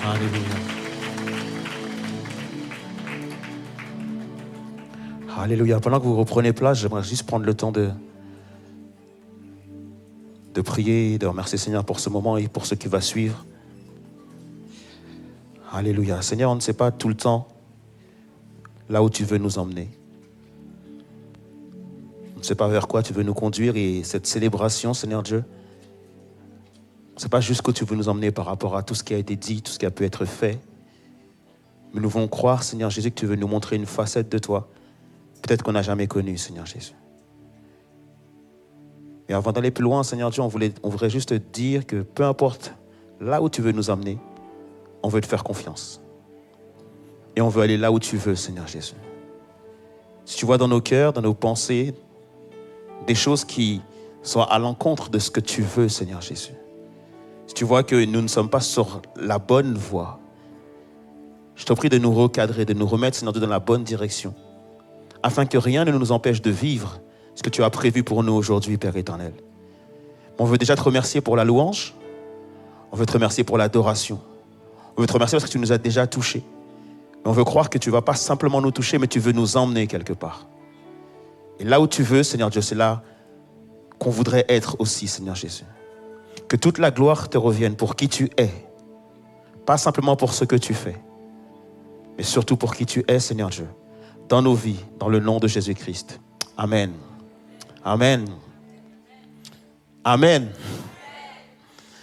Alléluia. Alléluia. Pendant que vous reprenez place, j'aimerais juste prendre le temps de prier, de remercier Seigneur pour ce moment et pour ce qui va suivre. Alléluia. Seigneur, on ne sait pas tout le temps là où tu veux nous emmener. On ne sait pas vers quoi tu veux nous conduire et cette célébration, Seigneur Dieu, on ne sait pas jusqu'où tu veux nous emmener par rapport à tout ce qui a été dit, tout ce qui a pu être fait. Mais nous voulons croire, Seigneur Jésus, que tu veux nous montrer une facette de toi, peut-être qu'on n'a jamais connue, Seigneur Jésus. Et avant d'aller plus loin, Seigneur Dieu, on voudrait juste te dire que peu importe là où tu veux nous emmener, on veut te faire confiance. Et on veut aller là où tu veux, Seigneur Jésus. Si tu vois dans nos cœurs, dans nos pensées, des choses qui sont à l'encontre de ce que tu veux, Seigneur Jésus. Si tu vois que nous ne sommes pas sur la bonne voie, je te prie de nous recadrer, de nous remettre, Seigneur Dieu, dans la bonne direction, afin que rien ne nous empêche de vivre ce que tu as prévu pour nous aujourd'hui, Père éternel. On veut déjà te remercier pour la louange, on veut te remercier pour l'adoration, on veut te remercier parce que tu nous as déjà touchés. Mais on veut croire que tu ne vas pas simplement nous toucher, mais tu veux nous emmener quelque part. Et là où tu veux, Seigneur Dieu, c'est là qu'on voudrait être aussi, Seigneur Jésus. Que toute la gloire te revienne pour qui tu es. Pas simplement pour ce que tu fais, mais surtout pour qui tu es, Seigneur Dieu. Dans nos vies, dans le nom de Jésus-Christ. Amen. Amen. Amen.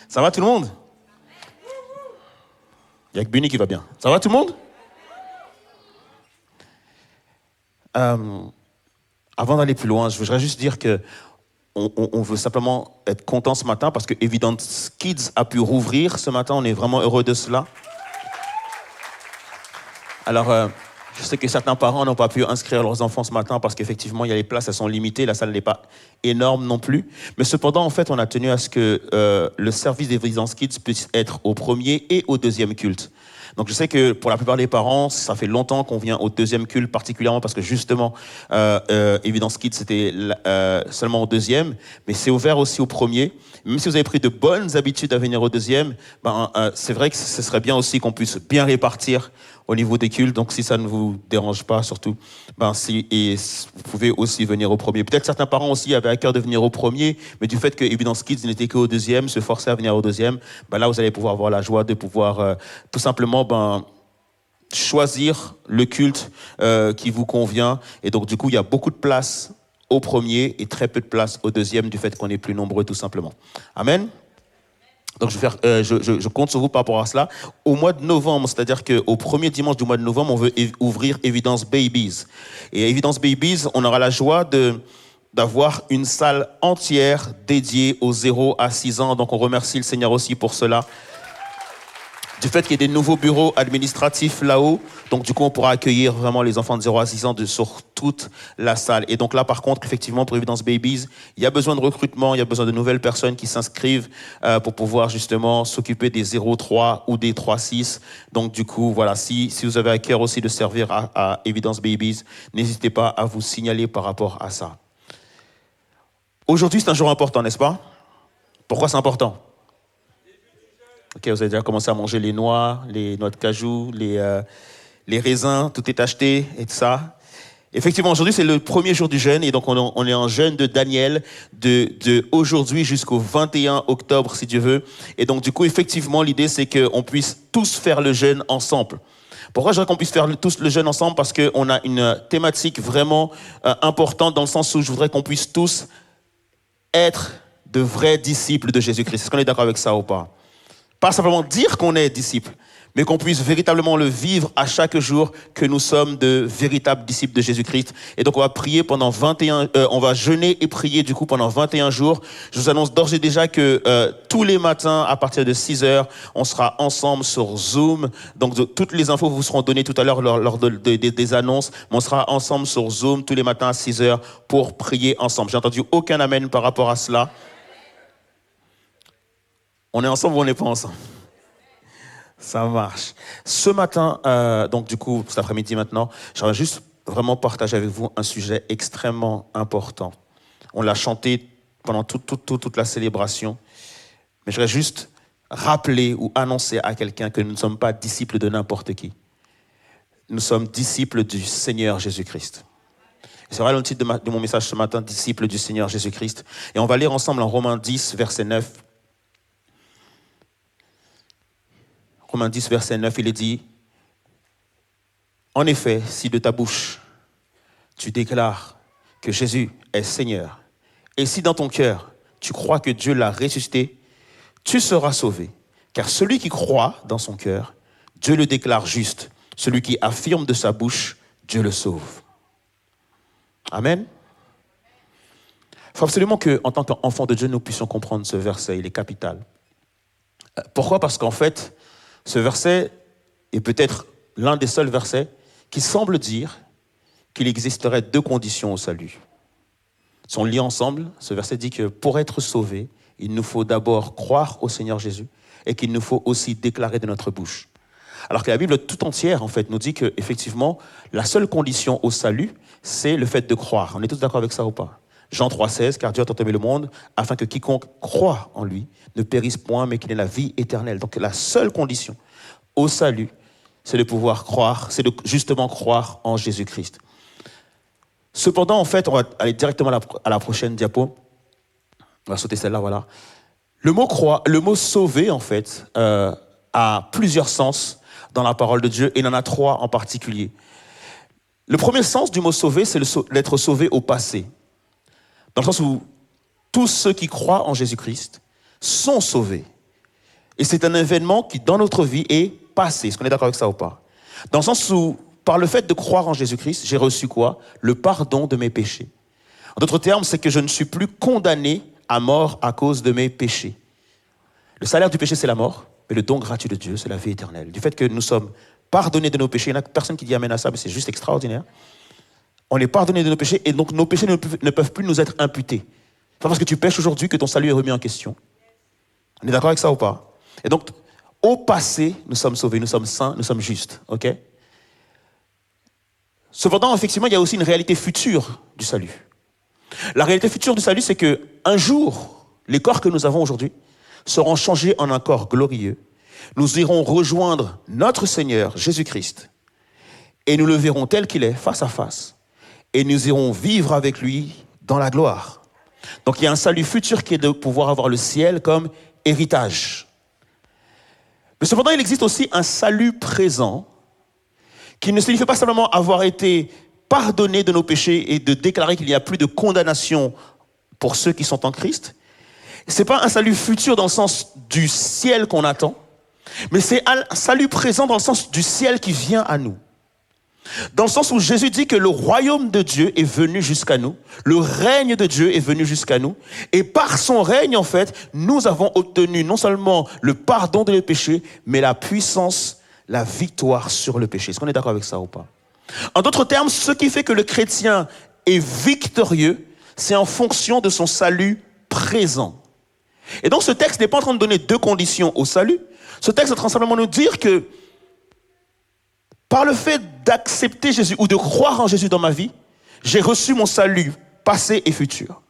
Ça va tout le monde? Il n'y a que Bunny qui va bien. Ça va tout le monde? Avant d'aller plus loin, je voudrais juste dire que on veut simplement être content ce matin parce que Evidence Kids a pu rouvrir ce matin. On est vraiment heureux de cela. Alors, je sais que certains parents n'ont pas pu inscrire leurs enfants ce matin parce qu'effectivement, il y a les places, elles sont limitées. La salle n'est pas énorme non plus. Mais cependant, en fait, on a tenu à ce que le service d'Evidence Kids puisse être au premier et au deuxième culte. Donc je sais que pour la plupart des parents, ça fait longtemps qu'on vient au deuxième culte, particulièrement parce que justement, Evidence Kids, c'était seulement au deuxième, mais c'est ouvert aussi au premier. Même si vous avez pris de bonnes habitudes à venir au deuxième, c'est vrai que ce serait bien aussi qu'on puisse bien répartir au niveau des cultes. Donc si ça ne vous dérange pas, surtout, vous pouvez aussi venir au premier. Peut-être certains parents aussi avaient à cœur de venir au premier, mais du fait que Evidence Kids n'était qu'au deuxième, se forcer à venir au deuxième, là vous allez pouvoir avoir la joie de pouvoir tout simplement choisir le culte qui vous convient. Et donc du coup, il y a beaucoup de place au premier et très peu de place au deuxième du fait qu'on est plus nombreux tout simplement. Amen. Donc je compte sur vous par rapport à cela. Au mois de novembre, c'est-à-dire qu'au premier dimanche du mois de novembre, on veut ouvrir Evidence Babies. Et Evidence Babies, on aura la joie d'avoir une salle entière dédiée aux 0 à 6 ans. Donc on remercie le Seigneur aussi pour cela. Du fait qu'il y ait des nouveaux bureaux administratifs là-haut, donc du coup on pourra accueillir vraiment les enfants de 0 à 6 ans sur toute la salle. Et donc là par contre, effectivement pour Evidence Babies, il y a besoin de recrutement, il y a besoin de nouvelles personnes qui s'inscrivent pour pouvoir justement s'occuper des 0-3 ou des 3-6. Donc du coup, voilà, si vous avez à cœur aussi de servir à Evidence Babies, n'hésitez pas à vous signaler par rapport à ça. Aujourd'hui c'est un jour important, n'est-ce pas? Pourquoi c'est important? Ok, vous avez déjà commencé à manger les noix de cajou, les raisins, tout est acheté et tout ça. Effectivement, aujourd'hui, c'est le premier jour du jeûne et donc on est en jeûne de Daniel de aujourd'hui jusqu'au 21 octobre, si Dieu veut. Et donc, du coup, effectivement, l'idée, c'est qu'on puisse tous faire le jeûne ensemble. Pourquoi je voudrais qu'on puisse faire tous le jeûne ensemble? Parce qu'on a une thématique vraiment importante dans le sens où je voudrais qu'on puisse tous être de vrais disciples de Jésus-Christ. Est-ce qu'on est d'accord avec ça ou pas? Pas simplement dire qu'on est disciple, mais qu'on puisse véritablement le vivre à chaque jour que nous sommes de véritables disciples de Jésus-Christ. Et donc on va prier pendant on va jeûner et prier du coup pendant 21 jours. Je vous annonce d'ores et déjà que tous les matins à partir de 6h, on sera ensemble sur Zoom. Donc toutes les infos vous seront données tout à l'heure lors des annonces. Mais on sera ensemble sur Zoom tous les matins à 6h pour prier ensemble. J'ai entendu aucun amen par rapport à cela. On est ensemble ou on n'est pas ensemble? Ça marche. Ce matin, donc du coup, cet après-midi maintenant, j'aimerais juste vraiment partager avec vous un sujet extrêmement important. On l'a chanté pendant toute la célébration, mais je voudrais juste rappeler ou annoncer à quelqu'un que nous ne sommes pas disciples de n'importe qui. Nous sommes disciples du Seigneur Jésus-Christ. C'est vrai le titre de mon message ce matin, disciples du Seigneur Jésus-Christ. Et on va lire ensemble en Romains 10, verset 9. Romains 10, verset 9, il est dit « En effet, si de ta bouche, tu déclares que Jésus est Seigneur, et si dans ton cœur, tu crois que Dieu l'a ressuscité, tu seras sauvé. Car celui qui croit dans son cœur, Dieu le déclare juste. Celui qui affirme de sa bouche, Dieu le sauve. » Amen. Il faut absolument qu'en tant qu'enfant de Dieu, nous puissions comprendre ce verset, il est capital. Pourquoi? Parce qu'en fait, ce verset est peut-être l'un des seuls versets qui semble dire qu'il existerait deux conditions au salut. Si on lit ensemble, ce verset dit que pour être sauvé, il nous faut d'abord croire au Seigneur Jésus et qu'il nous faut aussi déclarer de notre bouche. Alors que la Bible tout entière, en fait, nous dit qu'effectivement, la seule condition au salut, c'est le fait de croire. On est tous d'accord avec ça ou pas? Jean 3,16, car Dieu a tant aimé le monde, afin que quiconque croit en lui ne périsse point, mais qu'il ait la vie éternelle. Donc la seule condition au salut, c'est de pouvoir croire, c'est de justement croire en Jésus-Christ. Cependant, en fait, on va aller directement à la prochaine diapo. On va sauter celle-là, voilà. Le mot sauver, en fait, a plusieurs sens dans la parole de Dieu, et il en a trois en particulier. Le premier sens du mot sauver, c'est d'être sauvé au passé. Dans le sens où tous ceux qui croient en Jésus-Christ sont sauvés. Et c'est un événement qui, dans notre vie, est passé. Est-ce qu'on est d'accord avec ça ou pas? Dans le sens où, par le fait de croire en Jésus-Christ, j'ai reçu quoi? Le pardon de mes péchés. En d'autres termes, c'est que je ne suis plus condamné à mort à cause de mes péchés. Le salaire du péché, c'est la mort, mais le don gratuit de Dieu, c'est la vie éternelle. Du fait que nous sommes pardonnés de nos péchés, il n'y a personne qui dit amen à ça, mais c'est juste extraordinaire. On est pardonné de nos péchés et donc nos péchés ne peuvent plus nous être imputés. C'est pas parce que tu pêches aujourd'hui que ton salut est remis en question. On est d'accord avec ça ou pas? Et donc, au passé, nous sommes sauvés, nous sommes saints, nous sommes justes. Ok? Cependant, effectivement, il y a aussi une réalité future du salut. La réalité future du salut, c'est qu'un jour, les corps que nous avons aujourd'hui seront changés en un corps glorieux. Nous irons rejoindre notre Seigneur, Jésus-Christ, et nous le verrons tel qu'il est, face à face, et nous irons vivre avec lui dans la gloire. Donc il y a un salut futur qui est de pouvoir avoir le ciel comme héritage. Mais cependant, il existe aussi un salut présent qui ne signifie pas simplement avoir été pardonné de nos péchés et de déclarer qu'il n'y a plus de condamnation pour ceux qui sont en Christ. Ce n'est pas un salut futur dans le sens du ciel qu'on attend, mais c'est un salut présent dans le sens du ciel qui vient à nous. Dans le sens où Jésus dit que le royaume de Dieu est venu jusqu'à nous, le règne de Dieu est venu jusqu'à nous, et par son règne, en fait, nous avons obtenu non seulement le pardon de nos péchés, mais la puissance, la victoire sur le péché. Est-ce qu'on est d'accord avec ça ou pas? En d'autres termes, ce qui fait que le chrétien est victorieux, c'est en fonction de son salut présent. Et donc ce texte n'est pas en train de donner deux conditions au salut. Ce texte est en train de simplement nous dire que par le fait d'accepter Jésus ou de croire en Jésus dans ma vie, j'ai reçu mon salut passé et futur.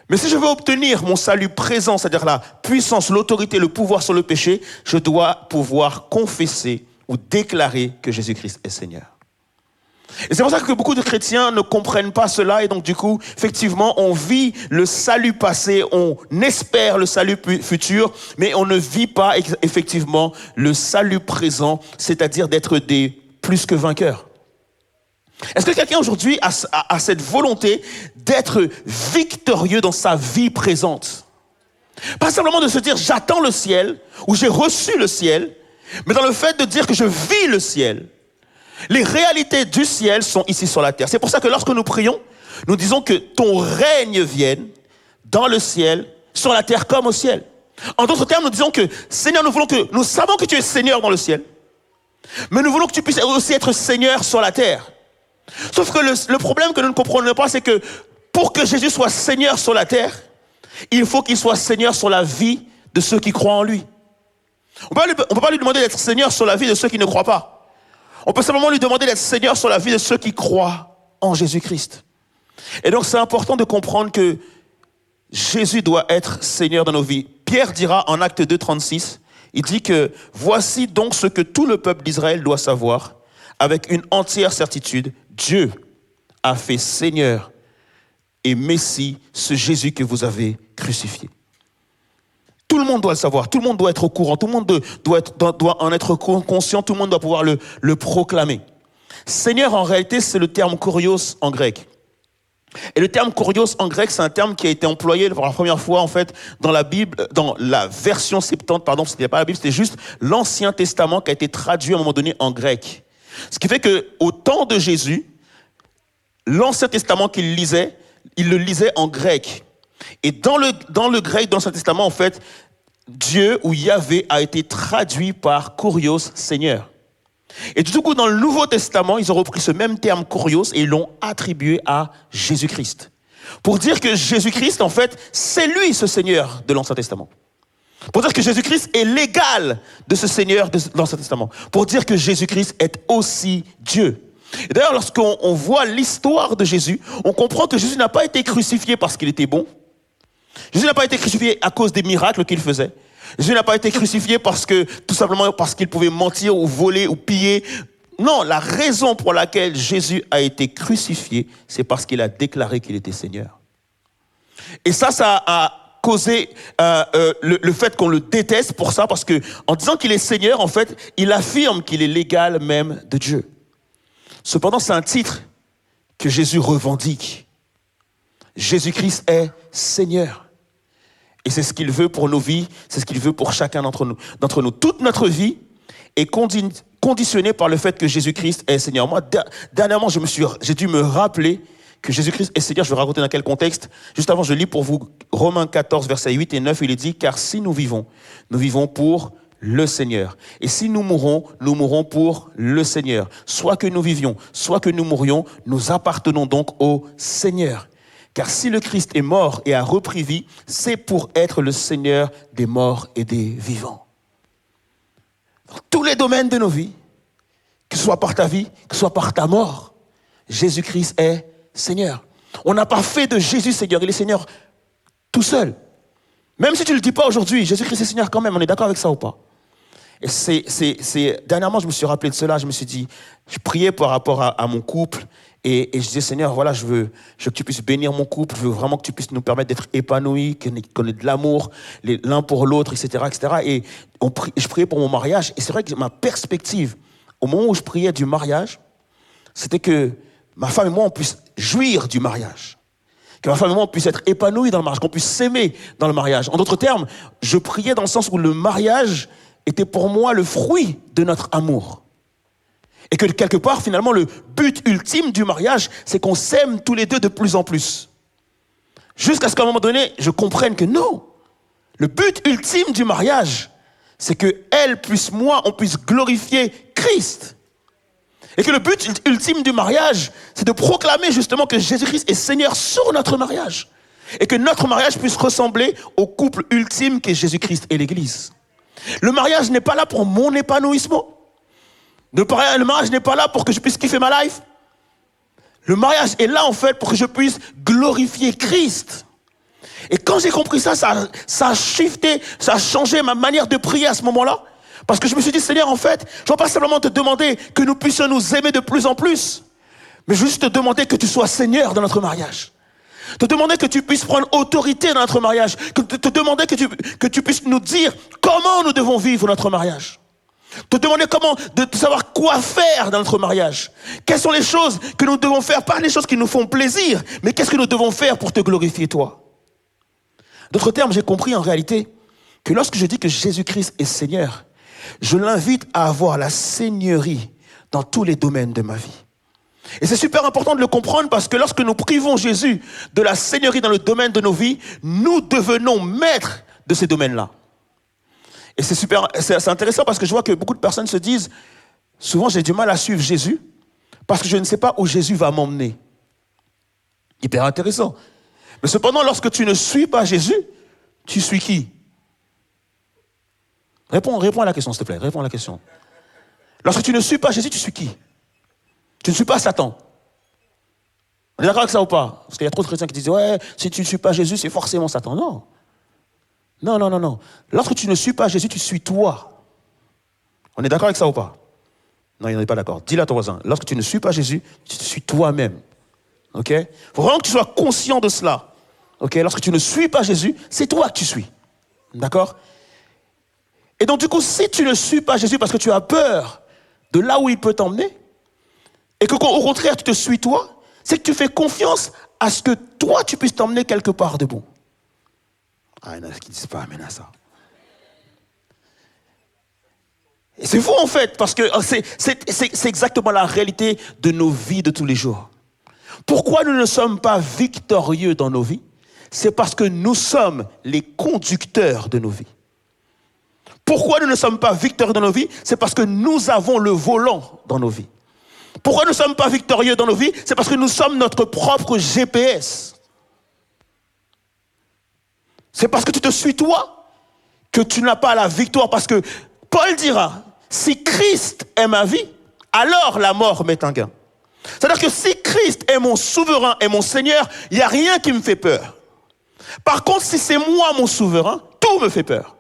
Mais si je veux obtenir mon salut présent, c'est-à-dire la puissance, l'autorité, le pouvoir sur le péché, je dois pouvoir confesser ou déclarer que Jésus-Christ est Seigneur. Et c'est pour ça que beaucoup de chrétiens ne comprennent pas cela et donc du coup, effectivement, on vit le salut passé, on espère le salut futur, mais on ne vit pas effectivement le salut présent, c'est-à-dire d'être des plus que vainqueurs. Est-ce que quelqu'un aujourd'hui a cette volonté d'être victorieux dans sa vie présente? Pas simplement de se dire j'attends le ciel ou j'ai reçu le ciel, mais dans le fait de dire que je vis le ciel. Les réalités du ciel sont ici sur la terre. C'est pour ça que lorsque nous prions, nous disons que ton règne vienne dans le ciel, sur la terre comme au ciel. En d'autres termes, nous disons que Seigneur, nous savons que tu es Seigneur dans le ciel, mais nous voulons que tu puisses aussi être Seigneur sur la terre. Sauf que le problème que nous ne comprenons pas, c'est que pour que Jésus soit Seigneur sur la terre, il faut qu'il soit Seigneur sur la vie de ceux qui croient en lui. On ne peut pas lui demander d'être Seigneur sur la vie de ceux qui ne croient pas. On peut simplement lui demander d'être Seigneur sur la vie de ceux qui croient en Jésus-Christ. Et donc c'est important de comprendre que Jésus doit être Seigneur dans nos vies. Pierre dira en Acte 2, 36, il dit que « Voici donc ce que tout le peuple d'Israël doit savoir, avec une entière certitude, Dieu a fait Seigneur et Messie ce Jésus que vous avez crucifié. » Tout le monde doit le savoir, tout le monde doit être au courant, tout le monde doit en être conscient, tout le monde doit pouvoir le proclamer. Seigneur, en réalité, c'est le terme kurios en grec. Et le terme kurios en grec, c'est un terme qui a été employé pour la première fois, en fait, dans la Bible, dans la version Septante, pardon, c'était pas la Bible, c'était juste l'Ancien Testament qui a été traduit à un moment donné en grec. Ce qui fait qu'au temps de Jésus, l'Ancien Testament qu'il lisait, il le lisait en grec. Et dans le grec, dans l'Ancien Testament, en fait, Dieu ou Yahvé a été traduit par kurios, Seigneur. Et du coup, dans le Nouveau Testament, ils ont repris ce même terme kurios et ils l'ont attribué à Jésus-Christ. Pour dire que Jésus-Christ, en fait, c'est lui ce Seigneur de l'Ancien Testament. Pour dire que Jésus-Christ est l'égal de ce Seigneur de l'Ancien Testament. Pour dire que Jésus-Christ est aussi Dieu. Et d'ailleurs, lorsqu'on voit l'histoire de Jésus, on comprend que Jésus n'a pas été crucifié parce qu'il était bon. Jésus n'a pas été crucifié à cause des miracles qu'il faisait. Jésus n'a pas été crucifié tout simplement parce qu'il pouvait mentir ou voler ou piller. Non, la raison pour laquelle Jésus a été crucifié, c'est parce qu'il a déclaré qu'il était Seigneur. Et ça a causé le fait qu'on le déteste pour ça, parce que en disant qu'il est Seigneur, en fait, il affirme qu'il est l'égal même de Dieu. Cependant, c'est un titre que Jésus revendique. Jésus-Christ est Seigneur. Et c'est ce qu'il veut pour nos vies, c'est ce qu'il veut pour chacun d'entre nous. Toute notre vie est conditionnée par le fait que Jésus-Christ est Seigneur. Moi, dernièrement, j'ai dû me rappeler que Jésus-Christ est Seigneur. Je vais raconter dans quel contexte. Juste avant, je lis pour vous Romains 14, versets 8 et 9. Il est dit « Car si nous vivons pour le Seigneur. Et si nous mourrons pour le Seigneur. Soit que nous vivions, soit que nous mourions, nous appartenons donc au Seigneur. Car si le Christ est mort et a repris vie, c'est pour être le Seigneur des morts et des vivants. » Dans tous les domaines de nos vies, que ce soit par ta vie, que ce soit par ta mort, Jésus-Christ est Seigneur. On n'a pas fait de Jésus Seigneur, il est Seigneur tout seul. Même si tu ne le dis pas aujourd'hui, Jésus-Christ est Seigneur quand même, on est d'accord avec ça ou pas? Et dernièrement, je me suis rappelé de cela, je me suis dit, je priais par rapport à mon couple, et je disais, Seigneur, voilà, je veux que tu puisses bénir mon couple, je veux vraiment que tu puisses nous permettre d'être épanouis, qu'on ait de l'amour l'un pour l'autre, etc., etc. Et je priais pour mon mariage, et c'est vrai que ma perspective, au moment où je priais du mariage, c'était que ma femme et moi, on puisse jouir du mariage. Que ma femme et moi, on puisse être épanouis dans le mariage, qu'on puisse s'aimer dans le mariage. En d'autres termes, je priais dans le sens où le mariage était pour moi le fruit de notre amour. Et que quelque part, finalement, le but ultime du mariage, c'est qu'on s'aime tous les deux de plus en plus. Jusqu'à ce qu'à un moment donné, je comprenne que non. Le but ultime du mariage, c'est que elle puisse, moi, on puisse glorifier Christ. Et que le but ultime du mariage, c'est de proclamer justement que Jésus-Christ est Seigneur sur notre mariage. Et que notre mariage puisse ressembler au couple ultime qu'est Jésus-Christ et l'Église. Le mariage n'est pas là pour mon épanouissement. Le mariage n'est pas là pour que je puisse kiffer ma life. Le mariage est là en fait pour que je puisse glorifier Christ. Et quand j'ai compris ça, ça a shifté, ça a changé ma manière de prier à ce moment-là. Parce que je me suis dit, Seigneur, en fait, je ne vais pas simplement te demander que nous puissions nous aimer de plus en plus, mais je veux juste te demander que tu sois Seigneur dans notre mariage. Te demander que tu puisses prendre autorité dans notre mariage. Te demander que tu puisses nous dire comment nous devons vivre notre mariage. Te demander de savoir quoi faire dans notre mariage. Quelles sont les choses que nous devons faire, pas les choses qui nous font plaisir, mais qu'est-ce que nous devons faire pour te glorifier toi. D'autres termes, j'ai compris en réalité que lorsque je dis que Jésus-Christ est Seigneur, je l'invite à avoir la seigneurie dans tous les domaines de ma vie. Et c'est super important de le comprendre parce que lorsque nous privons Jésus de la seigneurie dans le domaine de nos vies, nous devenons maîtres de ces domaines-là. Et c'est intéressant parce que je vois que beaucoup de personnes se disent, souvent j'ai du mal à suivre Jésus parce que je ne sais pas où Jésus va m'emmener. Hyper intéressant. Mais cependant, lorsque tu ne suis pas Jésus, tu suis qui? Réponds à la question, s'il te plaît. Réponds à la question. Lorsque tu ne suis pas Jésus, tu suis qui? Tu ne suis pas Satan. On est d'accord avec ça ou pas? Parce qu'il y a trop de chrétiens qui disent, ouais, si tu ne suis pas Jésus, c'est forcément Satan. Non. Non. Lorsque tu ne suis pas Jésus, tu suis toi. On est d'accord avec ça ou pas? Non, il n'en est pas d'accord. Dis-le à ton voisin. Lorsque tu ne suis pas Jésus, tu te suis toi-même. Ok? Il faut vraiment que tu sois conscient de cela. Ok? Lorsque tu ne suis pas Jésus, c'est toi que tu suis. D'accord? Et donc, du coup, si tu ne suis pas Jésus parce que tu as peur de là où il peut t'emmener, et que, au contraire, tu te suis toi, c'est que tu fais confiance à ce que toi, tu puisses t'emmener quelque part de bon. Ah, il y en a qui ne disent pas amen à ça. Et c'est fou, en fait, parce que c'est exactement la réalité de nos vies de tous les jours. Pourquoi nous ne sommes pas victorieux dans nos vies? C'est parce que nous sommes les conducteurs de nos vies. Pourquoi nous ne sommes pas victorieux dans nos vies? C'est parce que nous avons le volant dans nos vies. Pourquoi nous ne sommes pas victorieux dans nos vies? C'est parce que nous sommes notre propre GPS. C'est parce que tu te suis toi que tu n'as pas la victoire. Parce que Paul dira, si Christ est ma vie, alors la mort m'est un gain. C'est-à-dire que si Christ est mon souverain et mon Seigneur, il n'y a rien qui me fait peur. Par contre, si c'est moi mon souverain, tout me fait peur.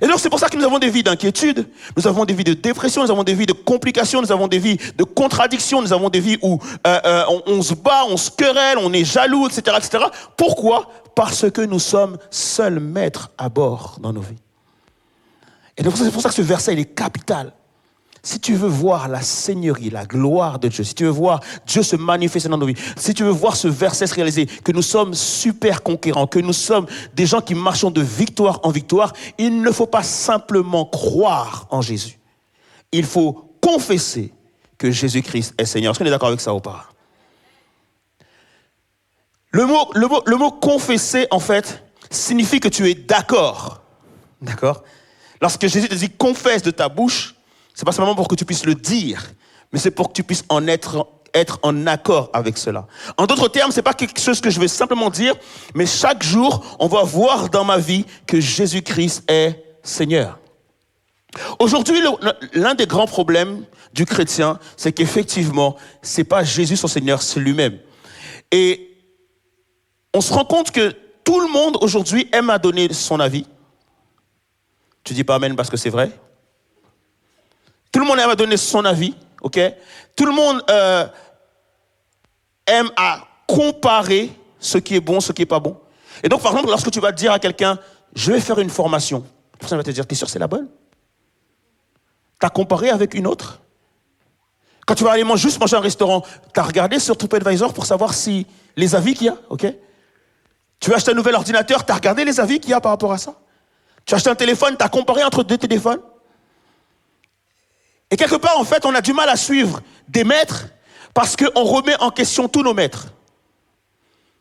Et donc c'est pour ça que nous avons des vies d'inquiétude, nous avons des vies de dépression, nous avons des vies de complications, nous avons des vies de contradictions, nous avons des vies où on se bat, on se querelle, on est jaloux, etc., etc. Pourquoi? Parce que nous sommes seuls maîtres à bord dans nos vies. Et donc c'est pour ça que ce verset il est capital. Si tu veux voir la seigneurie, la gloire de Dieu, si tu veux voir Dieu se manifester dans nos vies, si tu veux voir ce verset se réaliser, que nous sommes super conquérants, que nous sommes des gens qui marchons de victoire en victoire, il ne faut pas simplement croire en Jésus. Il faut confesser que Jésus-Christ est Seigneur. Est-ce qu'on est d'accord avec ça ou pas? Le mot confesser, en fait, signifie que tu es d'accord. D'accord? Lorsque Jésus te dit confesse de ta bouche, c'est pas simplement pour que tu puisses le dire, mais c'est pour que tu puisses être en accord avec cela. En d'autres termes, c'est pas quelque chose que je vais simplement dire, mais chaque jour, on va voir dans ma vie que Jésus-Christ est Seigneur. Aujourd'hui, l'un des grands problèmes du chrétien, c'est qu'effectivement, c'est pas Jésus son Seigneur, c'est lui-même. Et on se rend compte que tout le monde aujourd'hui aime à donner son avis. Tu dis pas amen parce que c'est vrai. Tout le monde aime à donner son avis, ok? Tout le monde aime à comparer ce qui est bon, ce qui est pas bon. Et donc, par exemple, lorsque tu vas dire à quelqu'un, je vais faire une formation, la personne va te dire, t'es sûr que c'est la bonne? T'as comparé avec une autre? Quand tu vas aller juste manger à un restaurant, t'as regardé sur TripAdvisor pour savoir si les avis qu'il y a, ok? Tu veux acheter un nouvel ordinateur, t'as regardé les avis qu'il y a par rapport à ça? Tu as acheté un téléphone, t'as comparé entre deux téléphones? Et quelque part, en fait, on a du mal à suivre des maîtres parce qu'on remet en question tous nos maîtres.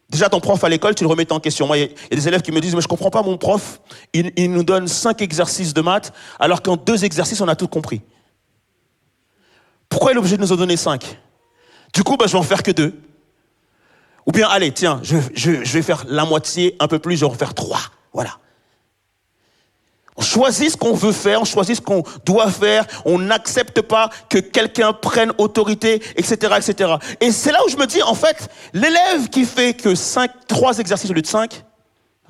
Déjà, ton prof à l'école, tu le remets en question. Moi, il y a des élèves qui me disent, mais je ne comprends pas mon prof. Il nous donne 5 exercices de maths, alors qu'en 2 exercices, on a tout compris. Pourquoi il est obligé de nous en donner 5? Du coup, je vais en faire que 2. Ou bien, allez, tiens, je vais faire la moitié, un peu plus, je vais en faire 3. Voilà. On choisit ce qu'on veut faire, on choisit ce qu'on doit faire, on n'accepte pas que quelqu'un prenne autorité, etc., etc. Et c'est là où je me dis, en fait, l'élève qui fait que 3 exercices au lieu de 5,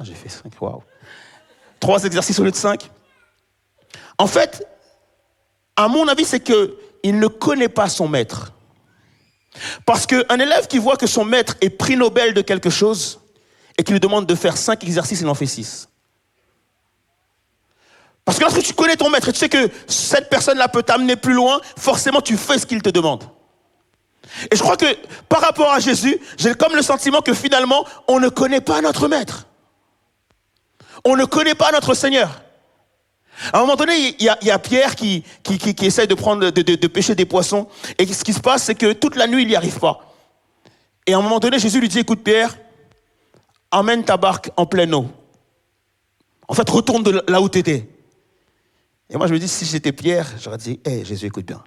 j'ai fait 5, waouh, 3 exercices au lieu de 5, en fait, à mon avis, c'est qu'il ne connaît pas son maître. Parce qu'un élève qui voit que son maître est prix Nobel de quelque chose et qui lui demande de faire 5 exercices, il en fait 6. Parce que lorsque tu connais ton maître et tu sais que cette personne-là peut t'amener plus loin, forcément tu fais ce qu'il te demande. Et je crois que par rapport à Jésus, j'ai comme le sentiment que finalement, on ne connaît pas notre maître. On ne connaît pas notre Seigneur. À un moment donné, il y a Pierre qui essaye de pêcher des poissons. Et ce qui se passe, c'est que toute la nuit, il n'y arrive pas. Et à un moment donné, Jésus lui dit, écoute Pierre, emmène ta barque en pleine eau. En fait, retourne de là où tu étais. Et moi, je me dis, si j'étais Pierre, j'aurais dit, hé, Jésus, écoute bien.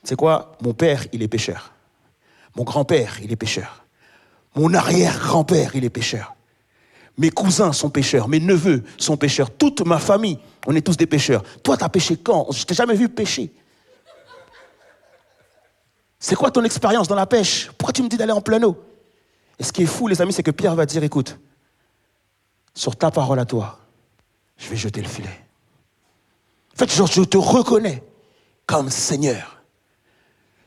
Tu sais quoi? Mon père, il est pêcheur. Mon grand-père, il est pêcheur. Mon arrière-grand-père, il est pêcheur. Mes cousins sont pêcheurs. Mes neveux sont pêcheurs. Toute ma famille, on est tous des pêcheurs. Toi, tu as pêché quand? Je t'ai jamais vu pêcher. C'est quoi ton expérience dans la pêche? Pourquoi tu me dis d'aller en pleine eau? Et ce qui est fou, les amis, c'est que Pierre va dire, écoute, sur ta parole à toi, je vais jeter le filet. En fait, je te reconnais comme Seigneur.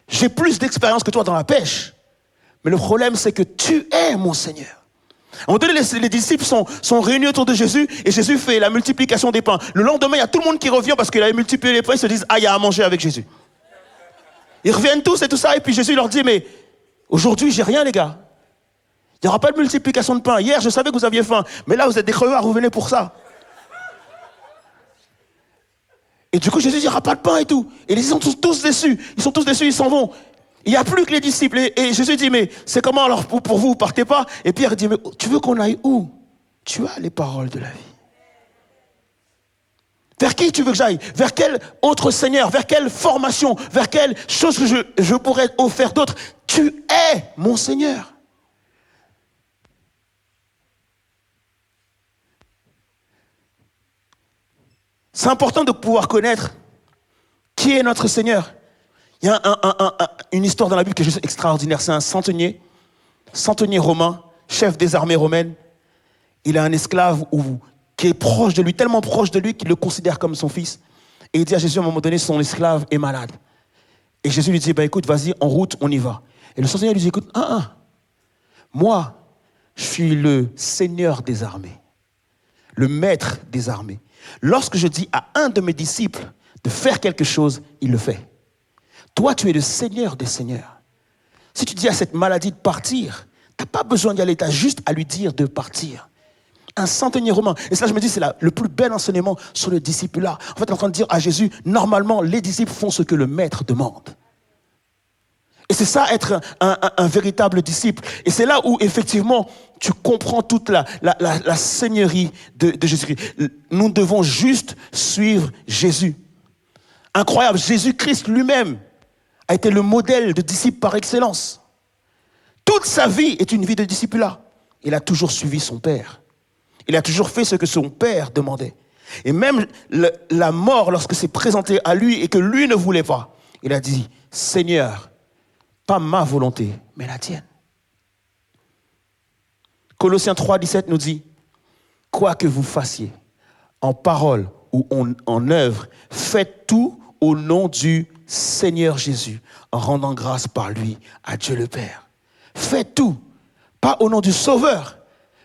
J'ai plus d'expérience que toi dans la pêche. Mais le problème, c'est que tu es mon Seigneur. À un moment donné, les disciples sont réunis autour de Jésus et Jésus fait la multiplication des pains. Le lendemain, il y a tout le monde qui revient parce qu'il avait multiplié les pains. Ils se disent, ah, il y a à manger avec Jésus. Ils reviennent tous et tout ça. Et puis Jésus leur dit, mais aujourd'hui, j'ai rien, les gars. Il n'y aura pas de multiplication de pain. Hier, je savais que vous aviez faim. Mais là, vous êtes des crevards, vous venez pour ça. Et du coup, Jésus dit, il n'y aura pas de pain et tout. Et ils sont tous déçus. Ils sont tous déçus, ils s'en vont. Il n'y a plus que les disciples. Et Jésus dit, mais c'est comment alors pour vous, partez pas? Et Pierre dit, mais tu veux qu'on aille où? Tu as les paroles de la vie. Vers qui tu veux que j'aille? Vers quel autre Seigneur? Vers quelle formation? Vers quelle chose que je pourrais offrir d'autre? Tu es mon Seigneur. C'est important de pouvoir connaître qui est notre Seigneur. Il y a une histoire dans la Bible qui est juste extraordinaire. C'est un centenier romain, chef des armées romaines. Il a un esclave qui est proche de lui, tellement proche de lui qu'il le considère comme son fils. Et il dit à Jésus, à un moment donné, son esclave est malade. Et Jésus lui dit, écoute, vas-y, en route, on y va. Et le centenier lui dit, écoute, moi, je suis le Seigneur des armées, le maître des armées. Lorsque je dis à un de mes disciples de faire quelque chose, il le fait. Toi, tu es le Seigneur des seigneurs. Si tu dis à cette maladie de partir, tu n'as pas besoin d'y aller, tu as juste à lui dire de partir. Un centenier romain. Et ça, je me dis, c'est le plus bel enseignement sur le discipulat. En fait, on est en train de dire à Jésus, normalement, les disciples font ce que le maître demande. Et c'est ça, être un véritable disciple. Et c'est là où, effectivement, tu comprends toute la seigneurie de Jésus-Christ. Nous devons juste suivre Jésus. Incroyable, Jésus-Christ lui-même a été le modèle de disciple par excellence. Toute sa vie est une vie de discipulat. Il a toujours suivi son Père. Il a toujours fait ce que son Père demandait. Et même la mort, lorsque c'est présenté à lui et que lui ne voulait pas, il a dit, Seigneur, pas ma volonté, mais la tienne. Colossiens 3, 17 nous dit, quoi que vous fassiez, en parole ou en œuvre, faites tout au nom du Seigneur Jésus, en rendant grâce par lui à Dieu le Père. Faites tout, pas au nom du Sauveur,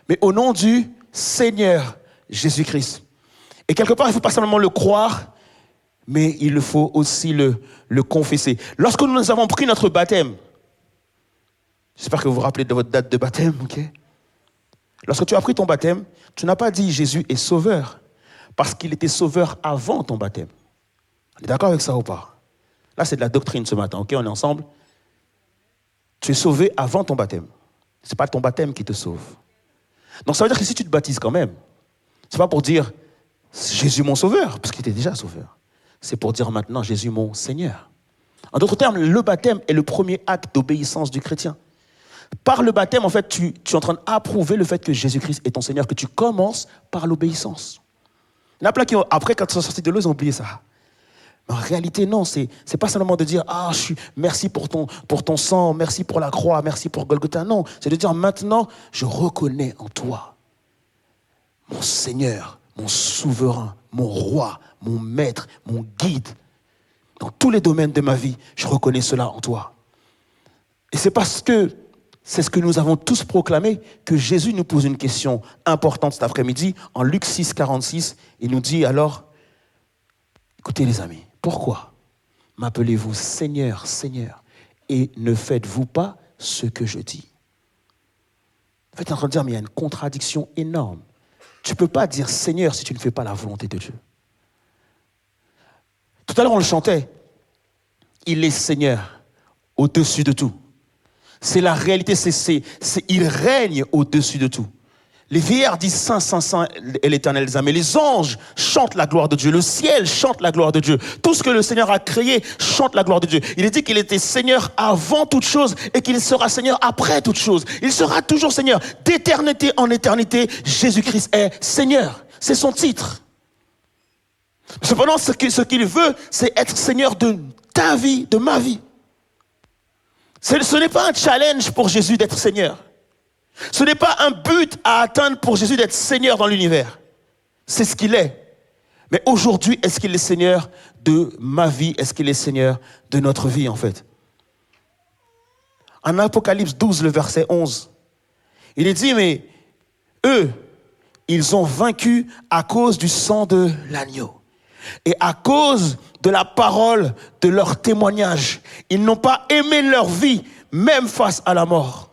mais au nom du Seigneur Jésus-Christ. Et quelque part, il ne faut pas simplement le croire, mais il faut aussi le confesser. Lorsque nous avons pris notre baptême, j'espère que vous vous rappelez de votre date de baptême, ok? Lorsque tu as pris ton baptême, tu n'as pas dit Jésus est sauveur, parce qu'il était sauveur avant ton baptême. On est d'accord avec ça ou pas? Là, c'est de la doctrine ce matin, ok? On est ensemble. Tu es sauvé avant ton baptême. Ce n'est pas ton baptême qui te sauve. Donc ça veut dire que si tu te baptises quand même, ce n'est pas pour dire Jésus mon sauveur, parce qu'il était déjà sauveur. C'est pour dire maintenant Jésus mon Seigneur. En d'autres termes, le baptême est le premier acte d'obéissance du chrétien. Par le baptême, en fait, tu es en train d'approuver le fait que Jésus-Christ est ton Seigneur, que tu commences par l'obéissance. Il y en a plein qui, après, quand ils sont sortis de l'eau, ils ont oublié ça. Mais en réalité, non, c'est pas seulement de dire « Ah, merci pour ton sang, merci pour la croix, merci pour Golgotha ». Non, c'est de dire « Maintenant, je reconnais en toi mon Seigneur, mon souverain, mon roi, mon maître, mon guide. Dans tous les domaines de ma vie, je reconnais cela en toi. » Et c'est parce que c'est ce que nous avons tous proclamé que Jésus nous pose une question importante cet après-midi. En Luc 6, 46, il nous dit alors, écoutez les amis, pourquoi m'appelez-vous Seigneur, Seigneur, et ne faites-vous pas ce que je dis? En fait, il est en train de dire, mais il y a une contradiction énorme. Tu ne peux pas dire Seigneur si tu ne fais pas la volonté de Dieu. Tout à l'heure, on le chantait. Il est Seigneur au-dessus de tout. C'est la réalité, il règne au-dessus de tout. Les vieillards disent Saint, Saint, Saint est l'Éternel des armées. Les anges chantent la gloire de Dieu. Le ciel chante la gloire de Dieu. Tout ce que le Seigneur a créé chante la gloire de Dieu. Il est dit qu'il était Seigneur avant toute chose et qu'il sera Seigneur après toute chose. Il sera toujours Seigneur. D'éternité en éternité, Jésus-Christ est Seigneur. C'est son titre. Cependant, ce qu'il veut, c'est être Seigneur de ta vie, de ma vie. Ce n'est pas un challenge pour Jésus d'être Seigneur. Ce n'est pas un but à atteindre pour Jésus d'être Seigneur dans l'univers. C'est ce qu'il est. Mais aujourd'hui, est-ce qu'il est Seigneur de ma vie? Est-ce qu'il est Seigneur de notre vie, en fait? En Apocalypse 12, le verset 11, il est dit, mais eux, ils ont vaincu à cause du sang de l'agneau. Et à cause de la parole de leur témoignage, ils n'ont pas aimé leur vie, même face à la mort.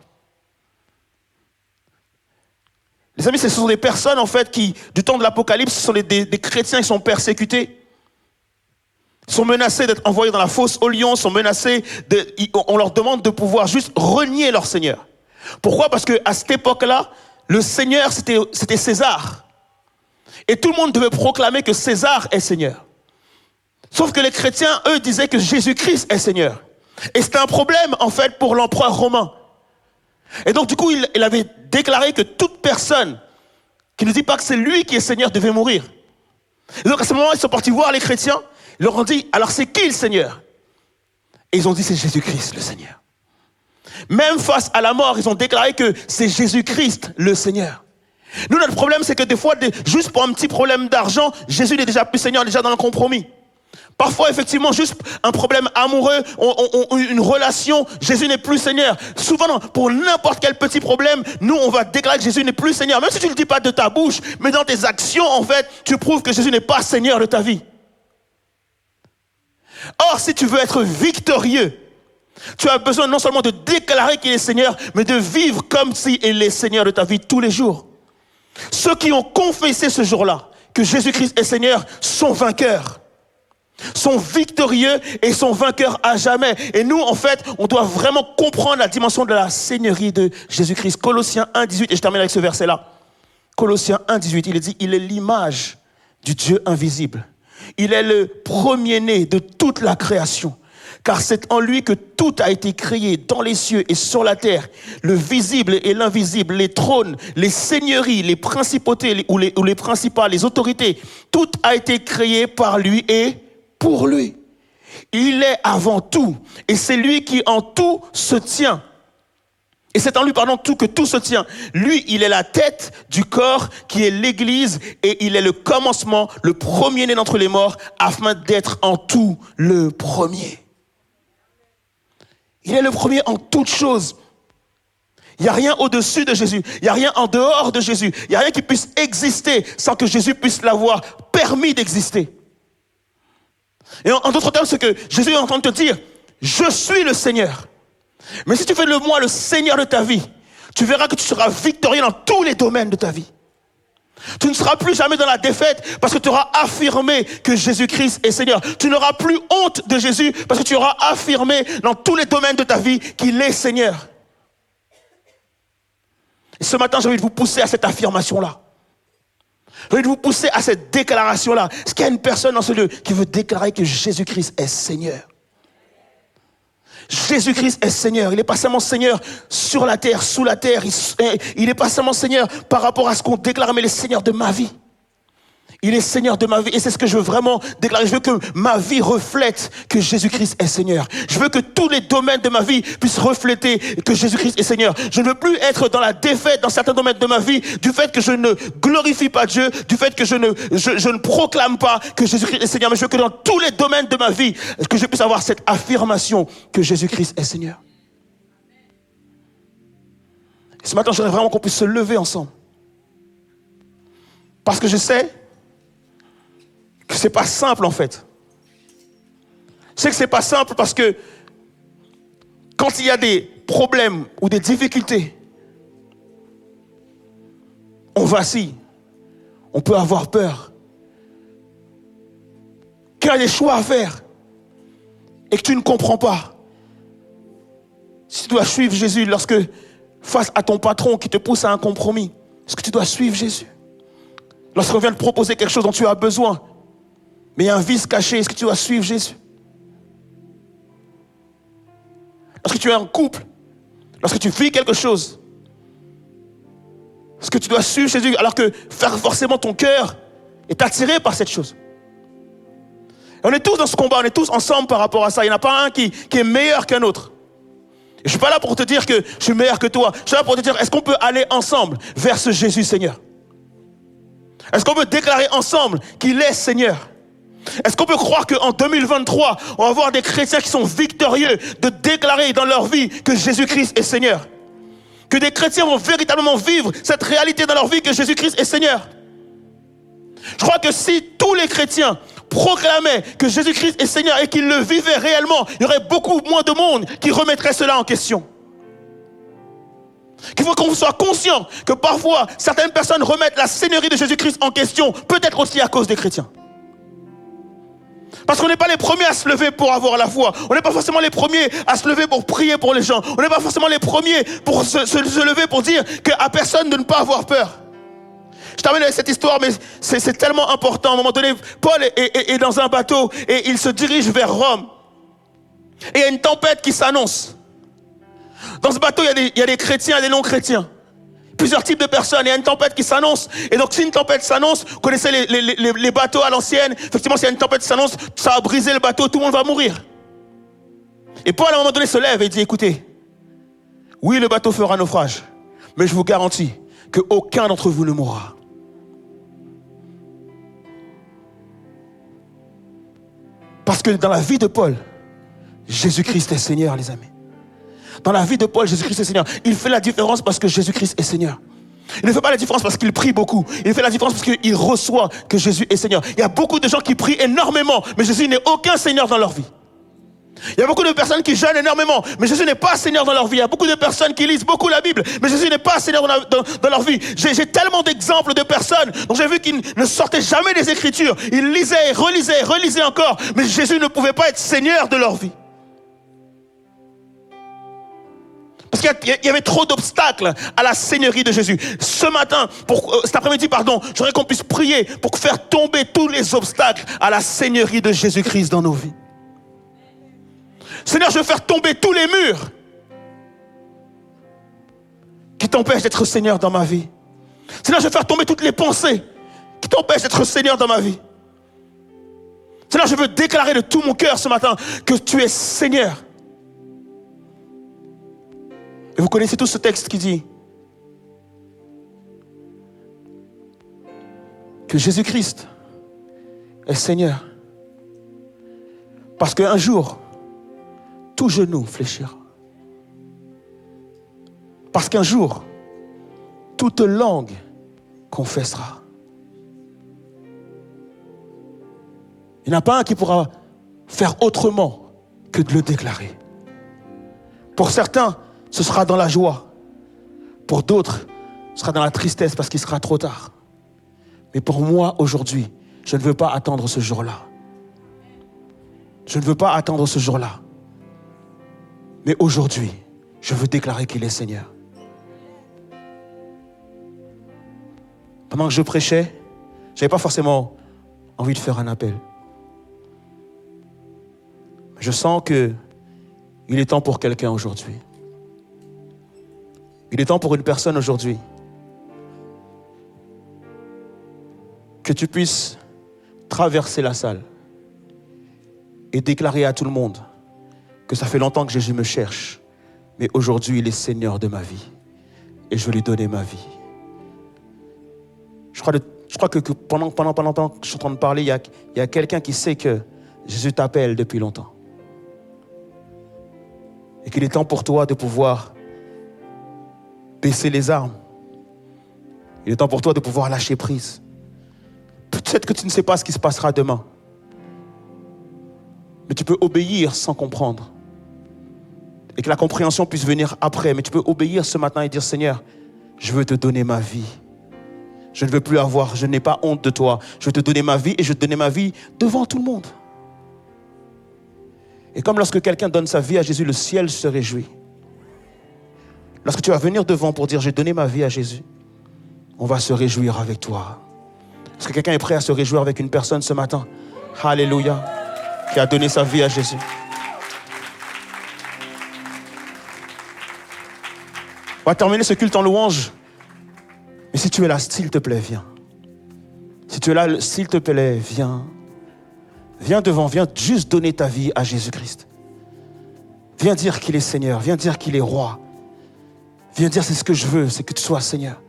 Les amis, ce sont des personnes, en fait, qui, du temps de l'Apocalypse, ce sont des chrétiens qui sont persécutés, sont menacés d'être envoyés dans la fosse aux lions, sont menacés, on leur demande de pouvoir juste renier leur Seigneur. Pourquoi? Parce qu'à cette époque-là, le Seigneur, c'était César. Et tout le monde devait proclamer que César est Seigneur. Sauf que les chrétiens, eux, disaient que Jésus-Christ est Seigneur. Et c'était un problème, en fait, pour l'empereur romain. Et donc, du coup, il avait déclaré que toute personne qui ne dit pas que c'est lui qui est Seigneur devait mourir. Et donc, à ce moment, ils sont partis voir les chrétiens. Ils leur ont dit, alors c'est qui le Seigneur? Et ils ont dit, c'est Jésus-Christ, le Seigneur. Même face à la mort, ils ont déclaré que c'est Jésus-Christ, le Seigneur. Nous, notre problème, c'est que des fois, juste pour un petit problème d'argent, Jésus n'est déjà plus Seigneur, déjà dans le compromis. Parfois, effectivement, juste un problème amoureux, une relation, Jésus n'est plus Seigneur. Souvent, pour n'importe quel petit problème, nous, on va déclarer que Jésus n'est plus Seigneur. Même si tu ne le dis pas de ta bouche, mais dans tes actions, en fait, tu prouves que Jésus n'est pas Seigneur de ta vie. Or, si tu veux être victorieux, tu as besoin non seulement de déclarer qu'il est Seigneur, mais de vivre comme s'il est Seigneur de ta vie tous les jours. Ceux qui ont confessé ce jour-là que Jésus-Christ est Seigneur sont vainqueurs, sont victorieux et sont vainqueurs à jamais. Et nous, en fait, on doit vraiment comprendre la dimension de la seigneurie de Jésus-Christ. Colossiens 1, 18, et je termine avec ce verset-là. Colossiens 1, 18, il est dit, il est l'image du Dieu invisible. Il est le premier-né de toute la création. car c'est en lui que tout a été créé dans les cieux et sur la terre, le visible et l'invisible, les trônes, les seigneuries, les principautés ou les principats, les autorités. Tout a été créé par lui et pour lui. Il est avant tout et c'est lui qui en tout se tient. Et c'est en lui, que tout se tient. Lui, il est la tête du corps qui est l'Église et il est le commencement, le premier-né d'entre les morts, afin d'être en tout le premier. Il est le premier en toutes choses. Il n'y a rien au-dessus de Jésus. Il n'y a rien en dehors de Jésus. Il n'y a rien qui puisse exister sans que Jésus puisse l'avoir permis d'exister. Et en d'autres termes, c'est que Jésus est en train de te dire, je suis le Seigneur. Mais si tu fais de moi le Seigneur de ta vie, tu verras que tu seras victorieux dans tous les domaines de ta vie. Tu ne seras plus jamais dans la défaite parce que tu auras affirmé que Jésus-Christ est Seigneur. Tu n'auras plus honte de Jésus parce que tu auras affirmé dans tous les domaines de ta vie qu'il est Seigneur. Et ce matin, j'ai envie de vous pousser à cette affirmation-là. J'ai envie de vous pousser à cette déclaration-là. Est-ce qu'il y a une personne dans ce lieu qui veut déclarer que Jésus-Christ est Seigneur? Jésus-Christ est Seigneur. Il n'est pas seulement Seigneur sur la terre, sous la terre. Il n'est pas seulement Seigneur par rapport à ce qu'on déclare, mais il est Seigneur de ma vie. Il est Seigneur de ma vie et c'est ce que je veux vraiment déclarer. Je veux que ma vie reflète que Jésus-Christ est Seigneur. Je veux que tous les domaines de ma vie puissent refléter que Jésus-Christ est Seigneur. Je ne veux plus être dans la défaite dans certains domaines de ma vie du fait que je ne glorifie pas Dieu, du fait que je ne proclame pas que Jésus-Christ est Seigneur. Mais je veux que dans tous les domaines de ma vie, que je puisse avoir cette affirmation que Jésus-Christ est Seigneur. Et ce matin, j'aimerais vraiment qu'on puisse se lever ensemble. Parce que je sais que c'est pas simple en fait. Je sais que c'est pas simple parce que quand il y a des problèmes ou des difficultés, on vacille, on peut avoir peur. Quand il y a des choix à faire et que tu ne comprends pas, si tu dois suivre Jésus lorsque face à ton patron qui te pousse à un compromis, est-ce que tu dois suivre Jésus? Lorsqu'on vient te proposer quelque chose dont tu as besoin, mais il y a un vice caché, est-ce que tu dois suivre Jésus? Lorsque tu es en couple, lorsque tu vis quelque chose, est-ce que tu dois suivre Jésus alors que forcément ton cœur est attiré par cette chose? Et on est tous dans ce combat, on est tous ensemble par rapport à ça. Il n'y en a pas un qui est meilleur qu'un autre. Et je ne suis pas là pour te dire que je suis meilleur que toi. Je suis là pour te dire, est-ce qu'on peut aller ensemble vers ce Jésus Seigneur? Est-ce qu'on peut déclarer ensemble qu'il est Seigneur? Est-ce qu'on peut croire qu'en 2023, on va avoir des chrétiens qui sont victorieux de déclarer dans leur vie que Jésus-Christ est Seigneur? Que des chrétiens vont véritablement vivre cette réalité dans leur vie que Jésus-Christ est Seigneur? Je crois que si tous les chrétiens proclamaient que Jésus-Christ est Seigneur et qu'ils le vivaient réellement, il y aurait beaucoup moins de monde qui remettrait cela en question. Qu'il faut qu'on soit conscient que parfois, certaines personnes remettent la seigneurie de Jésus-Christ en question, peut-être aussi à cause des chrétiens. Parce qu'on n'est pas les premiers à se lever pour avoir la foi. On n'est pas forcément les premiers à se lever pour prier pour les gens. On n'est pas forcément les premiers pour se lever pour dire qu'à personne de ne pas avoir peur. Je termine avec cette histoire, mais c'est tellement important. À un moment donné, Paul est dans un bateau et il se dirige vers Rome. Et il y a une tempête qui s'annonce. Dans ce bateau, il y a des chrétiens et des non-chrétiens. Plusieurs types de personnes, il y a une tempête qui s'annonce. Et donc si une tempête s'annonce, vous connaissez les bateaux à l'ancienne, effectivement s'il y a une tempête qui s'annonce, ça va briser le bateau, tout le monde va mourir. Et Paul à un moment donné se lève et dit, écoutez, oui le bateau fera naufrage, mais je vous garantis qu'aucun d'entre vous ne mourra. Parce que dans la vie de Paul, Jésus-Christ est Seigneur, les amis. Dans la vie de Paul, Jésus-Christ est Seigneur. Il fait la différence parce que Jésus-Christ est Seigneur. Il ne fait pas la différence parce qu'il prie beaucoup. Il fait la différence parce qu'il reçoit que Jésus est Seigneur. Il y a beaucoup de gens qui prient énormément, mais Jésus n'est aucun Seigneur dans leur vie. Il y a beaucoup de personnes qui jeûnent énormément, mais Jésus n'est pas Seigneur dans leur vie. Il y a beaucoup de personnes qui lisent beaucoup la Bible, mais Jésus n'est pas Seigneur dans leur vie. J'ai tellement d'exemples de personnes dont j'ai vu qu'ils ne sortaient jamais des Écritures. Ils lisaient, relisaient encore, mais Jésus ne pouvait pas être Seigneur de leur vie. Parce qu'il y avait trop d'obstacles à la seigneurie de Jésus. Cet après-midi, j'aimerais qu'on puisse prier pour faire tomber tous les obstacles à la seigneurie de Jésus-Christ dans nos vies. Seigneur, je veux faire tomber tous les murs qui t'empêchent d'être Seigneur dans ma vie. Seigneur, je veux faire tomber toutes les pensées qui t'empêchent d'être Seigneur dans ma vie. Seigneur, je veux déclarer de tout mon cœur ce matin que tu es Seigneur. Et vous connaissez tous ce texte qui dit que Jésus-Christ est Seigneur. Parce qu'un jour, tout genou fléchira. Parce qu'un jour, toute langue confessera. Il n'y en a pas un qui pourra faire autrement que de le déclarer. Pour certains, ce sera dans la joie. Pour d'autres, ce sera dans la tristesse parce qu'il sera trop tard. Mais pour moi, aujourd'hui, je ne veux pas attendre ce jour-là. Je ne veux pas attendre ce jour-là. Mais aujourd'hui, je veux déclarer qu'il est Seigneur. Pendant que je prêchais, je n'avais pas forcément envie de faire un appel. Je sens qu'il est temps pour quelqu'un aujourd'hui. Il est temps pour une personne aujourd'hui que tu puisses traverser la salle et déclarer à tout le monde que ça fait longtemps que Jésus me cherche, mais aujourd'hui il est Seigneur de ma vie et je veux lui donner ma vie. Je crois que pendant que je suis en train de parler, il y a quelqu'un qui sait que Jésus t'appelle depuis longtemps. Et qu'il est temps pour toi de pouvoir baisser les armes. Il est temps pour toi de pouvoir lâcher prise. Peut-être que tu ne sais pas ce qui se passera demain. Mais tu peux obéir sans comprendre. Et que la compréhension puisse venir après. Mais tu peux obéir ce matin et dire, Seigneur, je veux te donner ma vie. Je ne veux plus avoir, je n'ai pas honte de toi. Je veux te donner ma vie et je veux te donner ma vie devant tout le monde. Et comme lorsque quelqu'un donne sa vie à Jésus, le ciel se réjouit. Lorsque tu vas venir devant pour dire, j'ai donné ma vie à Jésus, on va se réjouir avec toi. Est-ce que quelqu'un est prêt à se réjouir avec une personne ce matin? Alléluia. Qui a donné sa vie à Jésus. On va terminer ce culte en louange. Mais si tu es là, s'il te plaît, viens. Si tu es là, s'il te plaît, viens. Viens devant, viens juste donner ta vie à Jésus-Christ. Viens dire qu'il est Seigneur, viens dire qu'il est roi. Viens dire c'est ce que je veux, c'est que tu sois Seigneur.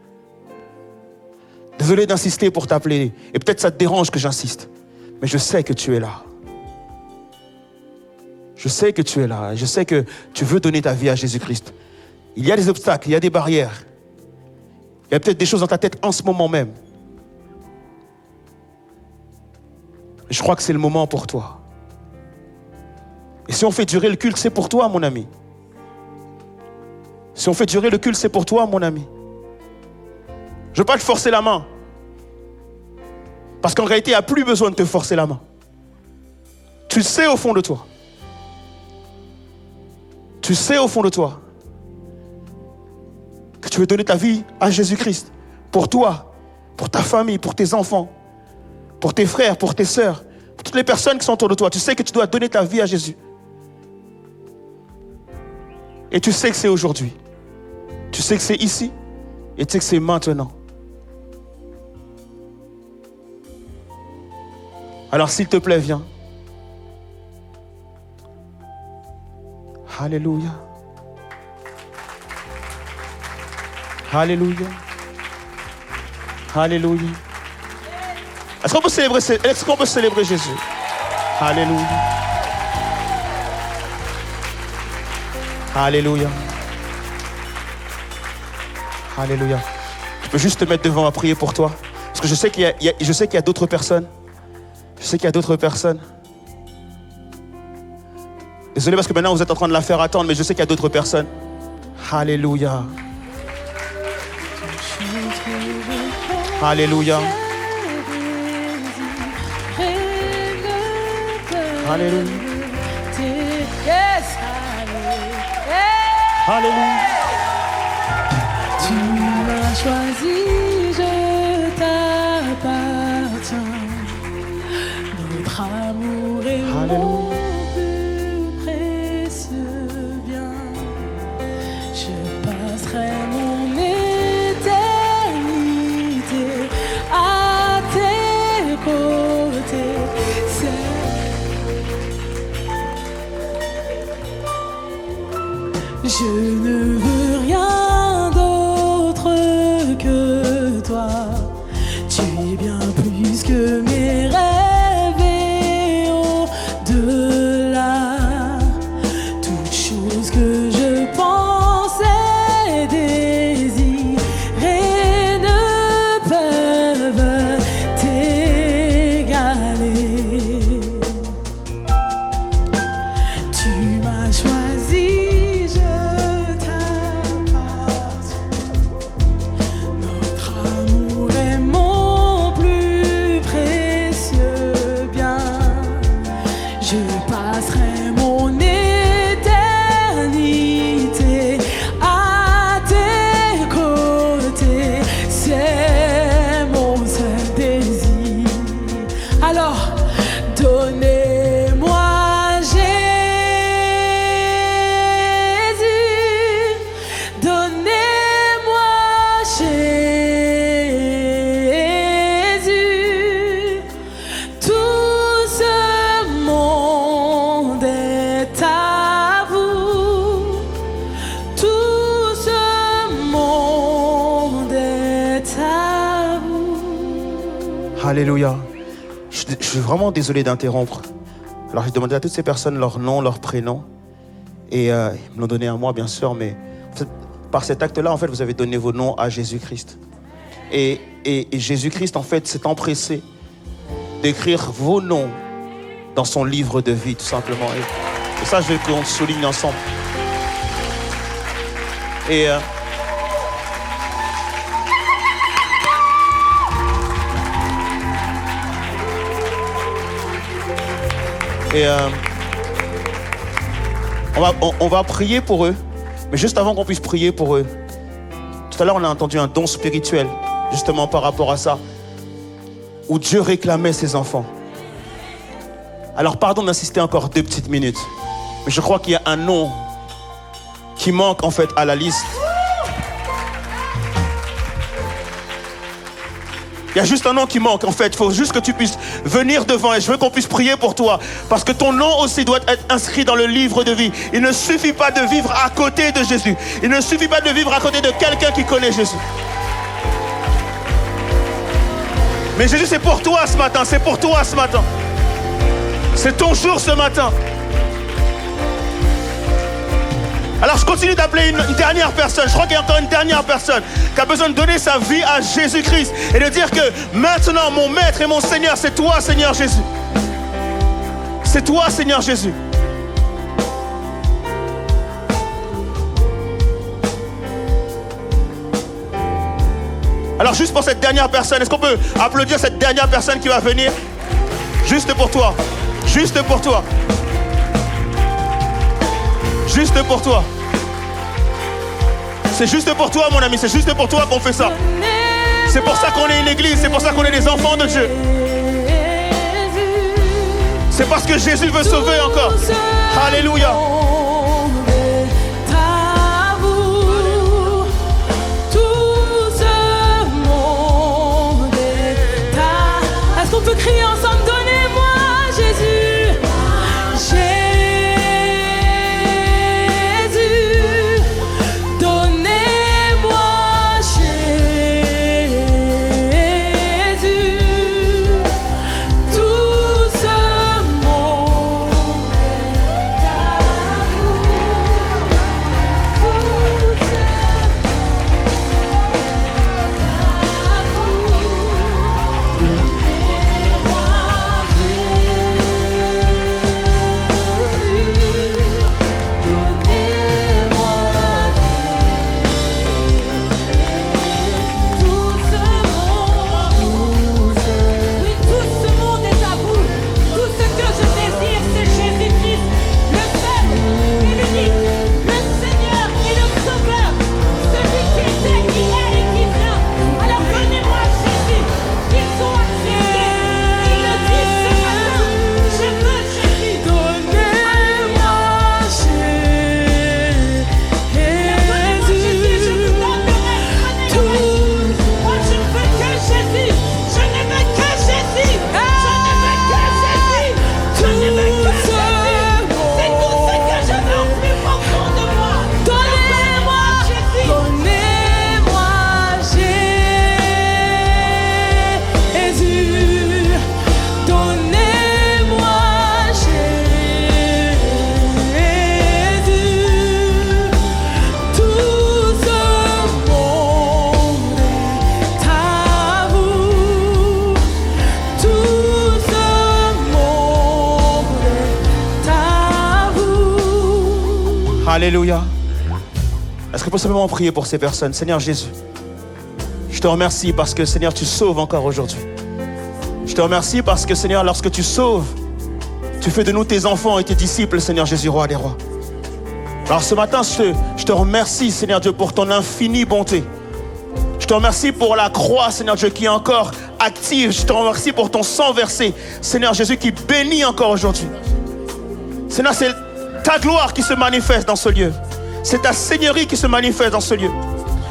Désolé d'insister pour t'appeler. Et peut-être ça te dérange que j'insiste. Mais je sais que tu es là. Je sais que tu es là. Je sais que tu veux donner ta vie à Jésus-Christ. Il y a des obstacles, il y a des barrières. Il y a peut-être des choses dans ta tête en ce moment même. Je crois que c'est le moment pour toi. Et si on fait durer le culte, c'est pour toi, mon ami. Si on fait durer le culte, c'est pour toi, mon ami. Je ne veux pas te forcer la main. Parce qu'en réalité, il n'y a plus besoin de te forcer la main. Tu sais au fond de toi. Tu sais au fond de toi que tu veux donner ta vie à Jésus-Christ. Pour toi, pour ta famille, pour tes enfants, pour tes frères, pour tes sœurs, pour toutes les personnes qui sont autour de toi. Tu sais que tu dois donner ta vie à Jésus. Et tu sais que c'est aujourd'hui. Tu sais que c'est ici. Et tu sais que c'est maintenant. Alors s'il te plaît, viens. Alléluia. Alléluia. Alléluia. Est-ce qu'on peut célébrer Jésus? Alléluia. Alléluia. Alléluia. Tu peux juste te mettre devant à prier pour toi. Parce que je sais qu'il y a d'autres personnes. Je sais qu'il y a d'autres personnes. Désolé parce que maintenant vous êtes en train de la faire attendre, mais je sais qu'il y a d'autres personnes. Alléluia. Alléluia. Alléluia. Alléluia. Tu m'as choisi, je t'appartiens. Notre amour est mon plus précieux. Je ne veux rien d'autre que toi. Tu es bien plus que mes rêves et au-delà. Toutes choses que je pensais désirer ne peuvent t'égaler. Tu m'as choisi, je t'appartiens. Notre amour est mon plus précieux bien. Je passerai mon éternité à tes côtés. C'est mon seul désir. Alors, donnez-moi Jésus, donnez-moi Jésus. Tout ce monde est à vous. Tout ce monde est à vous. Alléluia. Je suis vraiment désolé d'interrompre. Alors j'ai demandé à toutes ces personnes leur nom, leur prénom. Et ils me l'ont donné à moi, bien sûr. Mais en fait, par cet acte-là, en fait, vous avez donné vos noms à Jésus-Christ. Et Jésus-Christ, en fait, s'est empressé d'écrire vos noms dans son livre de vie, tout simplement. Et ça, je veux qu'on souligne ensemble. Et on va prier pour eux. Mais juste avant qu'on puisse prier pour eux, tout à l'heure, on a entendu un don spirituel, justement par rapport à ça, où Dieu réclamait ses enfants. Alors, pardon d'insister encore 2 petites minutes, mais je crois qu'il y a un nom qui manque en fait à la liste. Il y a juste un nom qui manque en fait. Il faut juste que tu puisses venir devant et je veux qu'on puisse prier pour toi. Parce que ton nom aussi doit être inscrit dans le livre de vie. Il ne suffit pas de vivre à côté de Jésus. Il ne suffit pas de vivre à côté de quelqu'un qui connaît Jésus. Mais Jésus, c'est pour toi ce matin. C'est pour toi ce matin. C'est ton jour ce matin. Alors je continue d'appeler une dernière personne. Je crois qu'il y a encore une dernière personne qui a besoin de donner sa vie à Jésus-Christ et de dire que maintenant mon maître et mon Seigneur, c'est toi Seigneur Jésus. C'est toi Seigneur Jésus. Alors juste pour cette dernière personne, est-ce qu'on peut applaudir cette dernière personne qui va venir? Juste pour toi. Juste pour toi. Juste pour toi. C'est juste pour toi mon ami, c'est juste pour toi qu'on fait ça. C'est pour ça qu'on est une église, c'est pour ça qu'on est des enfants de Dieu. C'est parce que Jésus veut sauver encore. Alléluia. Est-ce qu'on peut crier ensemble? Donnez-moi Jésus. Jésus, donnez-moi Jésus. Tout ce monde est à Alléluia. Est-ce qu'on peut simplement prier pour ces personnes? Seigneur Jésus, je te remercie parce que, Seigneur, tu sauves encore aujourd'hui. Je te remercie parce que, Seigneur, lorsque tu sauves, tu fais de nous tes enfants et tes disciples, Seigneur Jésus, roi des rois. Alors ce matin, je te remercie, Seigneur Dieu, pour ton infinie bonté. Je te remercie pour la croix, Seigneur Dieu, qui est encore active. Je te remercie pour ton sang versé, Seigneur Jésus, qui bénit encore aujourd'hui. Seigneur, c'est ta gloire qui se manifeste dans ce lieu. C'est ta seigneurie qui se manifeste dans ce lieu.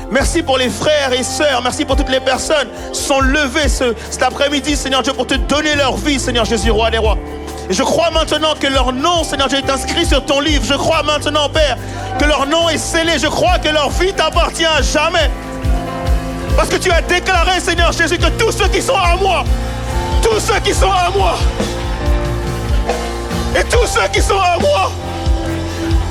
Merci pour les frères et sœurs. Merci pour toutes les personnes qui sont levées cet après-midi, Seigneur Dieu, pour te donner leur vie, Seigneur Jésus, roi des rois. Et je crois maintenant que leur nom, Seigneur Dieu, est inscrit sur ton livre. Je crois maintenant, Père, que leur nom est scellé. Je crois que leur vie t'appartient à jamais. Parce que tu as déclaré, Seigneur Jésus, que tous ceux qui sont à moi, tous ceux qui sont à moi, et tous ceux qui sont à moi,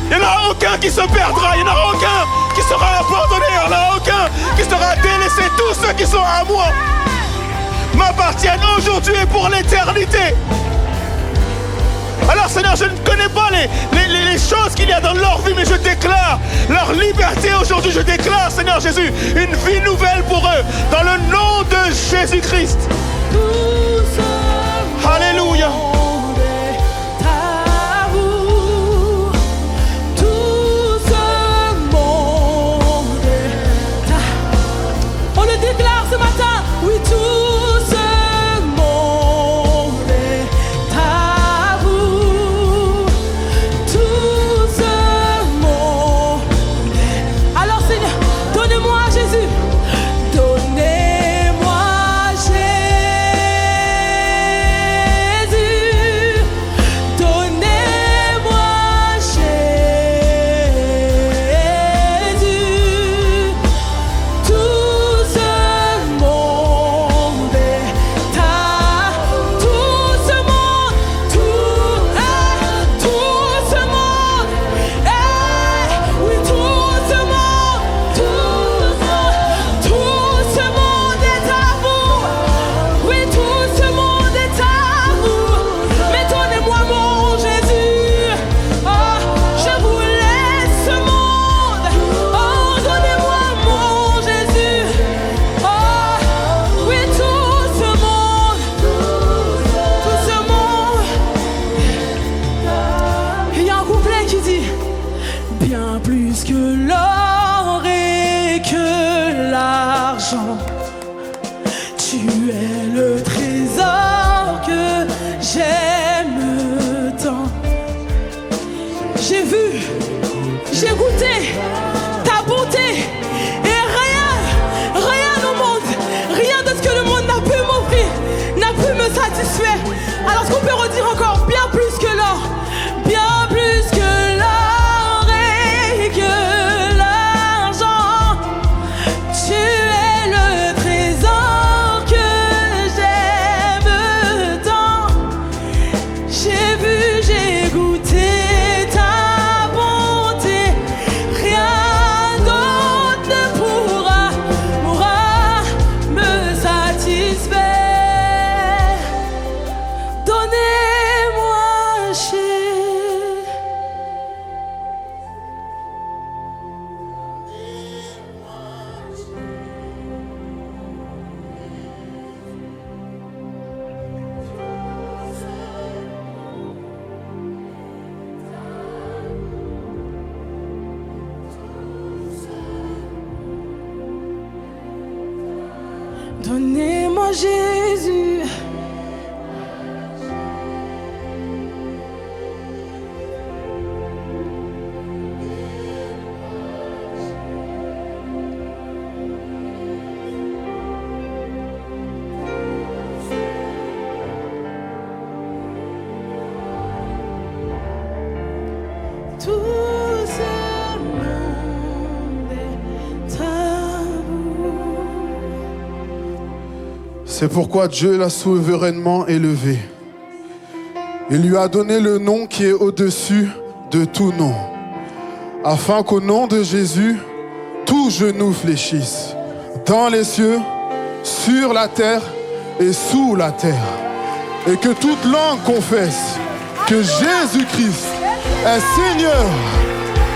il n'y en a aucun qui se perdra, il n'y en a aucun qui sera abandonné, il n'y en a aucun qui sera délaissé. Tous ceux qui sont à moi m'appartiennent aujourd'hui et pour l'éternité. Alors Seigneur, je ne connais pas les choses qu'il y a dans leur vie, mais je déclare leur liberté aujourd'hui. Je déclare, Seigneur Jésus, une vie nouvelle pour eux, dans le nom de Jésus-Christ. Alléluia. On le déclare ce matin, oui, tout ce monde est à vous. Tout ce monde est... Alors Seigneur, donnez-moi Jésus. Donnez-moi Jésus. Donnez-moi Jésus. Tout ce monde est à tout ce monde, tout ce monde, oui, tout ce monde, tout ce monde est à vous, oui, tout ce monde est à vous. Mais donnez-moi mon Jésus, oh, je vous laisse ce monde, oh, donnez-moi mon Jésus, oh, oui, tout ce monde, tout ce monde. Il y a un couplet qui dit: bien plus que l'or et que l'argent, tu es le trésor que j'aime tant. J'ai vu, j'ai goûté ta bonté et rien au monde, rien de ce que le monde n'a pu m'offrir, n'a pu me satisfaire. Alors est-ce qu'on peut redire encore bien plus que l'or, bien plus que l'or et que l'argent, tu es le trésor que j'aime tant. J'ai vu, j'ai goûté ta bonté, rien d'autre ne pourra me satisfaire. Donnez-moi Jésus. Donnez-moi Jésus. Tout ce monde est à vous. C'est pourquoi Dieu l'a souverainement élevé. Il lui a donné le nom qui est au-dessus de tout nom, afin qu'au nom de Jésus, tout genou fléchisse, dans les cieux, sur la terre et sous la terre, et que toute langue confesse que Jésus-Christ est Seigneur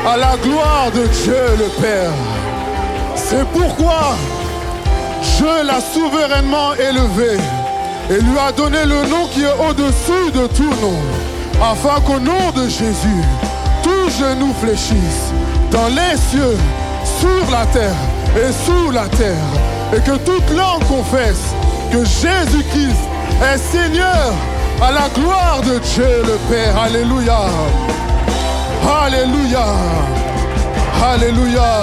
à la gloire de Dieu le Père. C'est pourquoi Dieu l'a souverainement élevé et lui a donné le nom qui est au-dessus de tout nom, afin qu'au nom de Jésus, tout genou fléchisse dans les cieux, sur la terre et sous la terre, et que toute langue confesse que Jésus-Christ est Seigneur, à la gloire de Dieu le Père. Alléluia. Alléluia. Alléluia.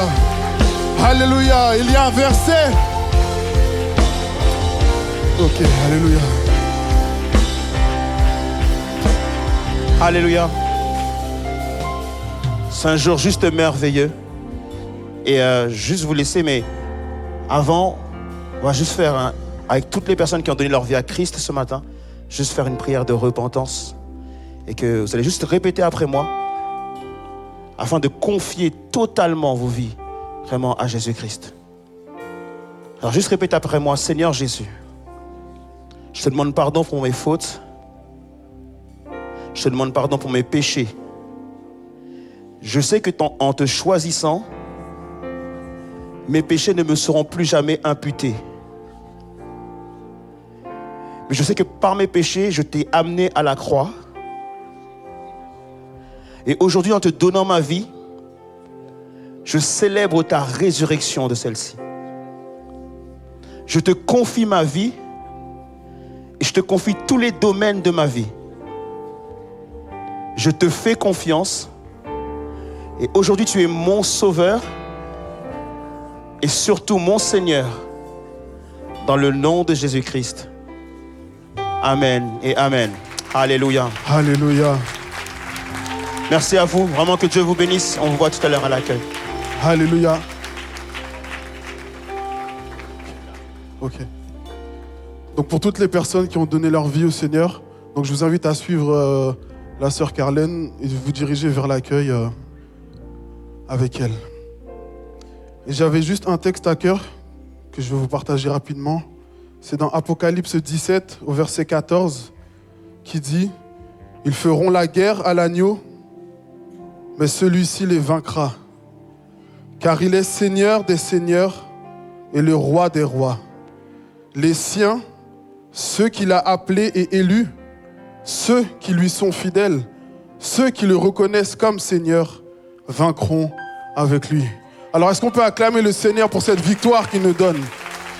Alléluia. Il y a un verset. Ok, alléluia. Alléluia. C'est un jour juste merveilleux. Et juste vous laisser, mais avant, on va juste faire, avec toutes les personnes qui ont donné leur vie à Christ ce matin, juste faire une prière de repentance. Et que vous allez juste répéter après moi, afin de confier totalement vos vies, vraiment, à Jésus-Christ. Alors juste répétez après moi, Seigneur Jésus, je te demande pardon pour mes fautes. Je te demande pardon pour mes péchés. Je sais que en te choisissant, mes péchés ne me seront plus jamais imputés. Mais je sais que par mes péchés, je t'ai amené à la croix. Et aujourd'hui, en te donnant ma vie, je célèbre ta résurrection de celle-ci. Je te confie ma vie et je te confie tous les domaines de ma vie. Je te fais confiance et aujourd'hui, tu es mon sauveur et surtout mon Seigneur, dans le nom de Jésus-Christ. Amen et Amen. Alléluia. Alléluia. Merci à vous. Vraiment que Dieu vous bénisse. On vous voit tout à l'heure à l'accueil. Alléluia. Ok. Donc pour toutes les personnes qui ont donné leur vie au Seigneur, donc je vous invite à suivre la sœur Carlène et vous diriger vers l'accueil avec elle. Et j'avais juste un texte à cœur que je vais vous partager rapidement. C'est dans Apocalypse 17 au verset 14 qui dit « Ils feront la guerre à l'agneau, mais celui-ci les vaincra, car il est Seigneur des seigneurs et le roi des rois. Les siens, ceux qu'il a appelés et élus, ceux qui lui sont fidèles, ceux qui le reconnaissent comme Seigneur, vaincront avec lui. » Alors est-ce qu'on peut acclamer le Seigneur pour cette victoire qu'il nous donne?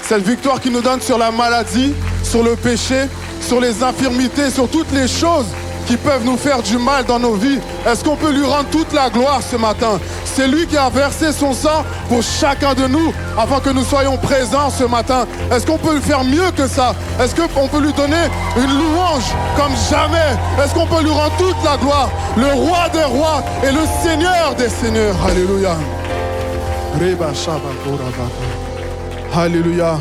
Cette victoire qu'il nous donne sur la maladie, sur le péché, sur les infirmités, sur toutes les choses qui peuvent nous faire du mal dans nos vies. Est-ce qu'on peut lui rendre toute la gloire ce matin? C'est lui qui a versé son sang pour chacun de nous afin que nous soyons présents ce matin. Est-ce qu'on peut le faire mieux que ça? Est-ce qu'on peut lui donner une louange comme jamais? Est-ce qu'on peut lui rendre toute la gloire? Le roi des rois et le Seigneur des seigneurs. Alléluia. Alléluia.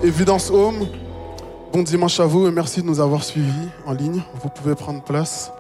Évidence Home, bon dimanche à vous et merci de nous avoir suivis en ligne. Vous pouvez prendre place.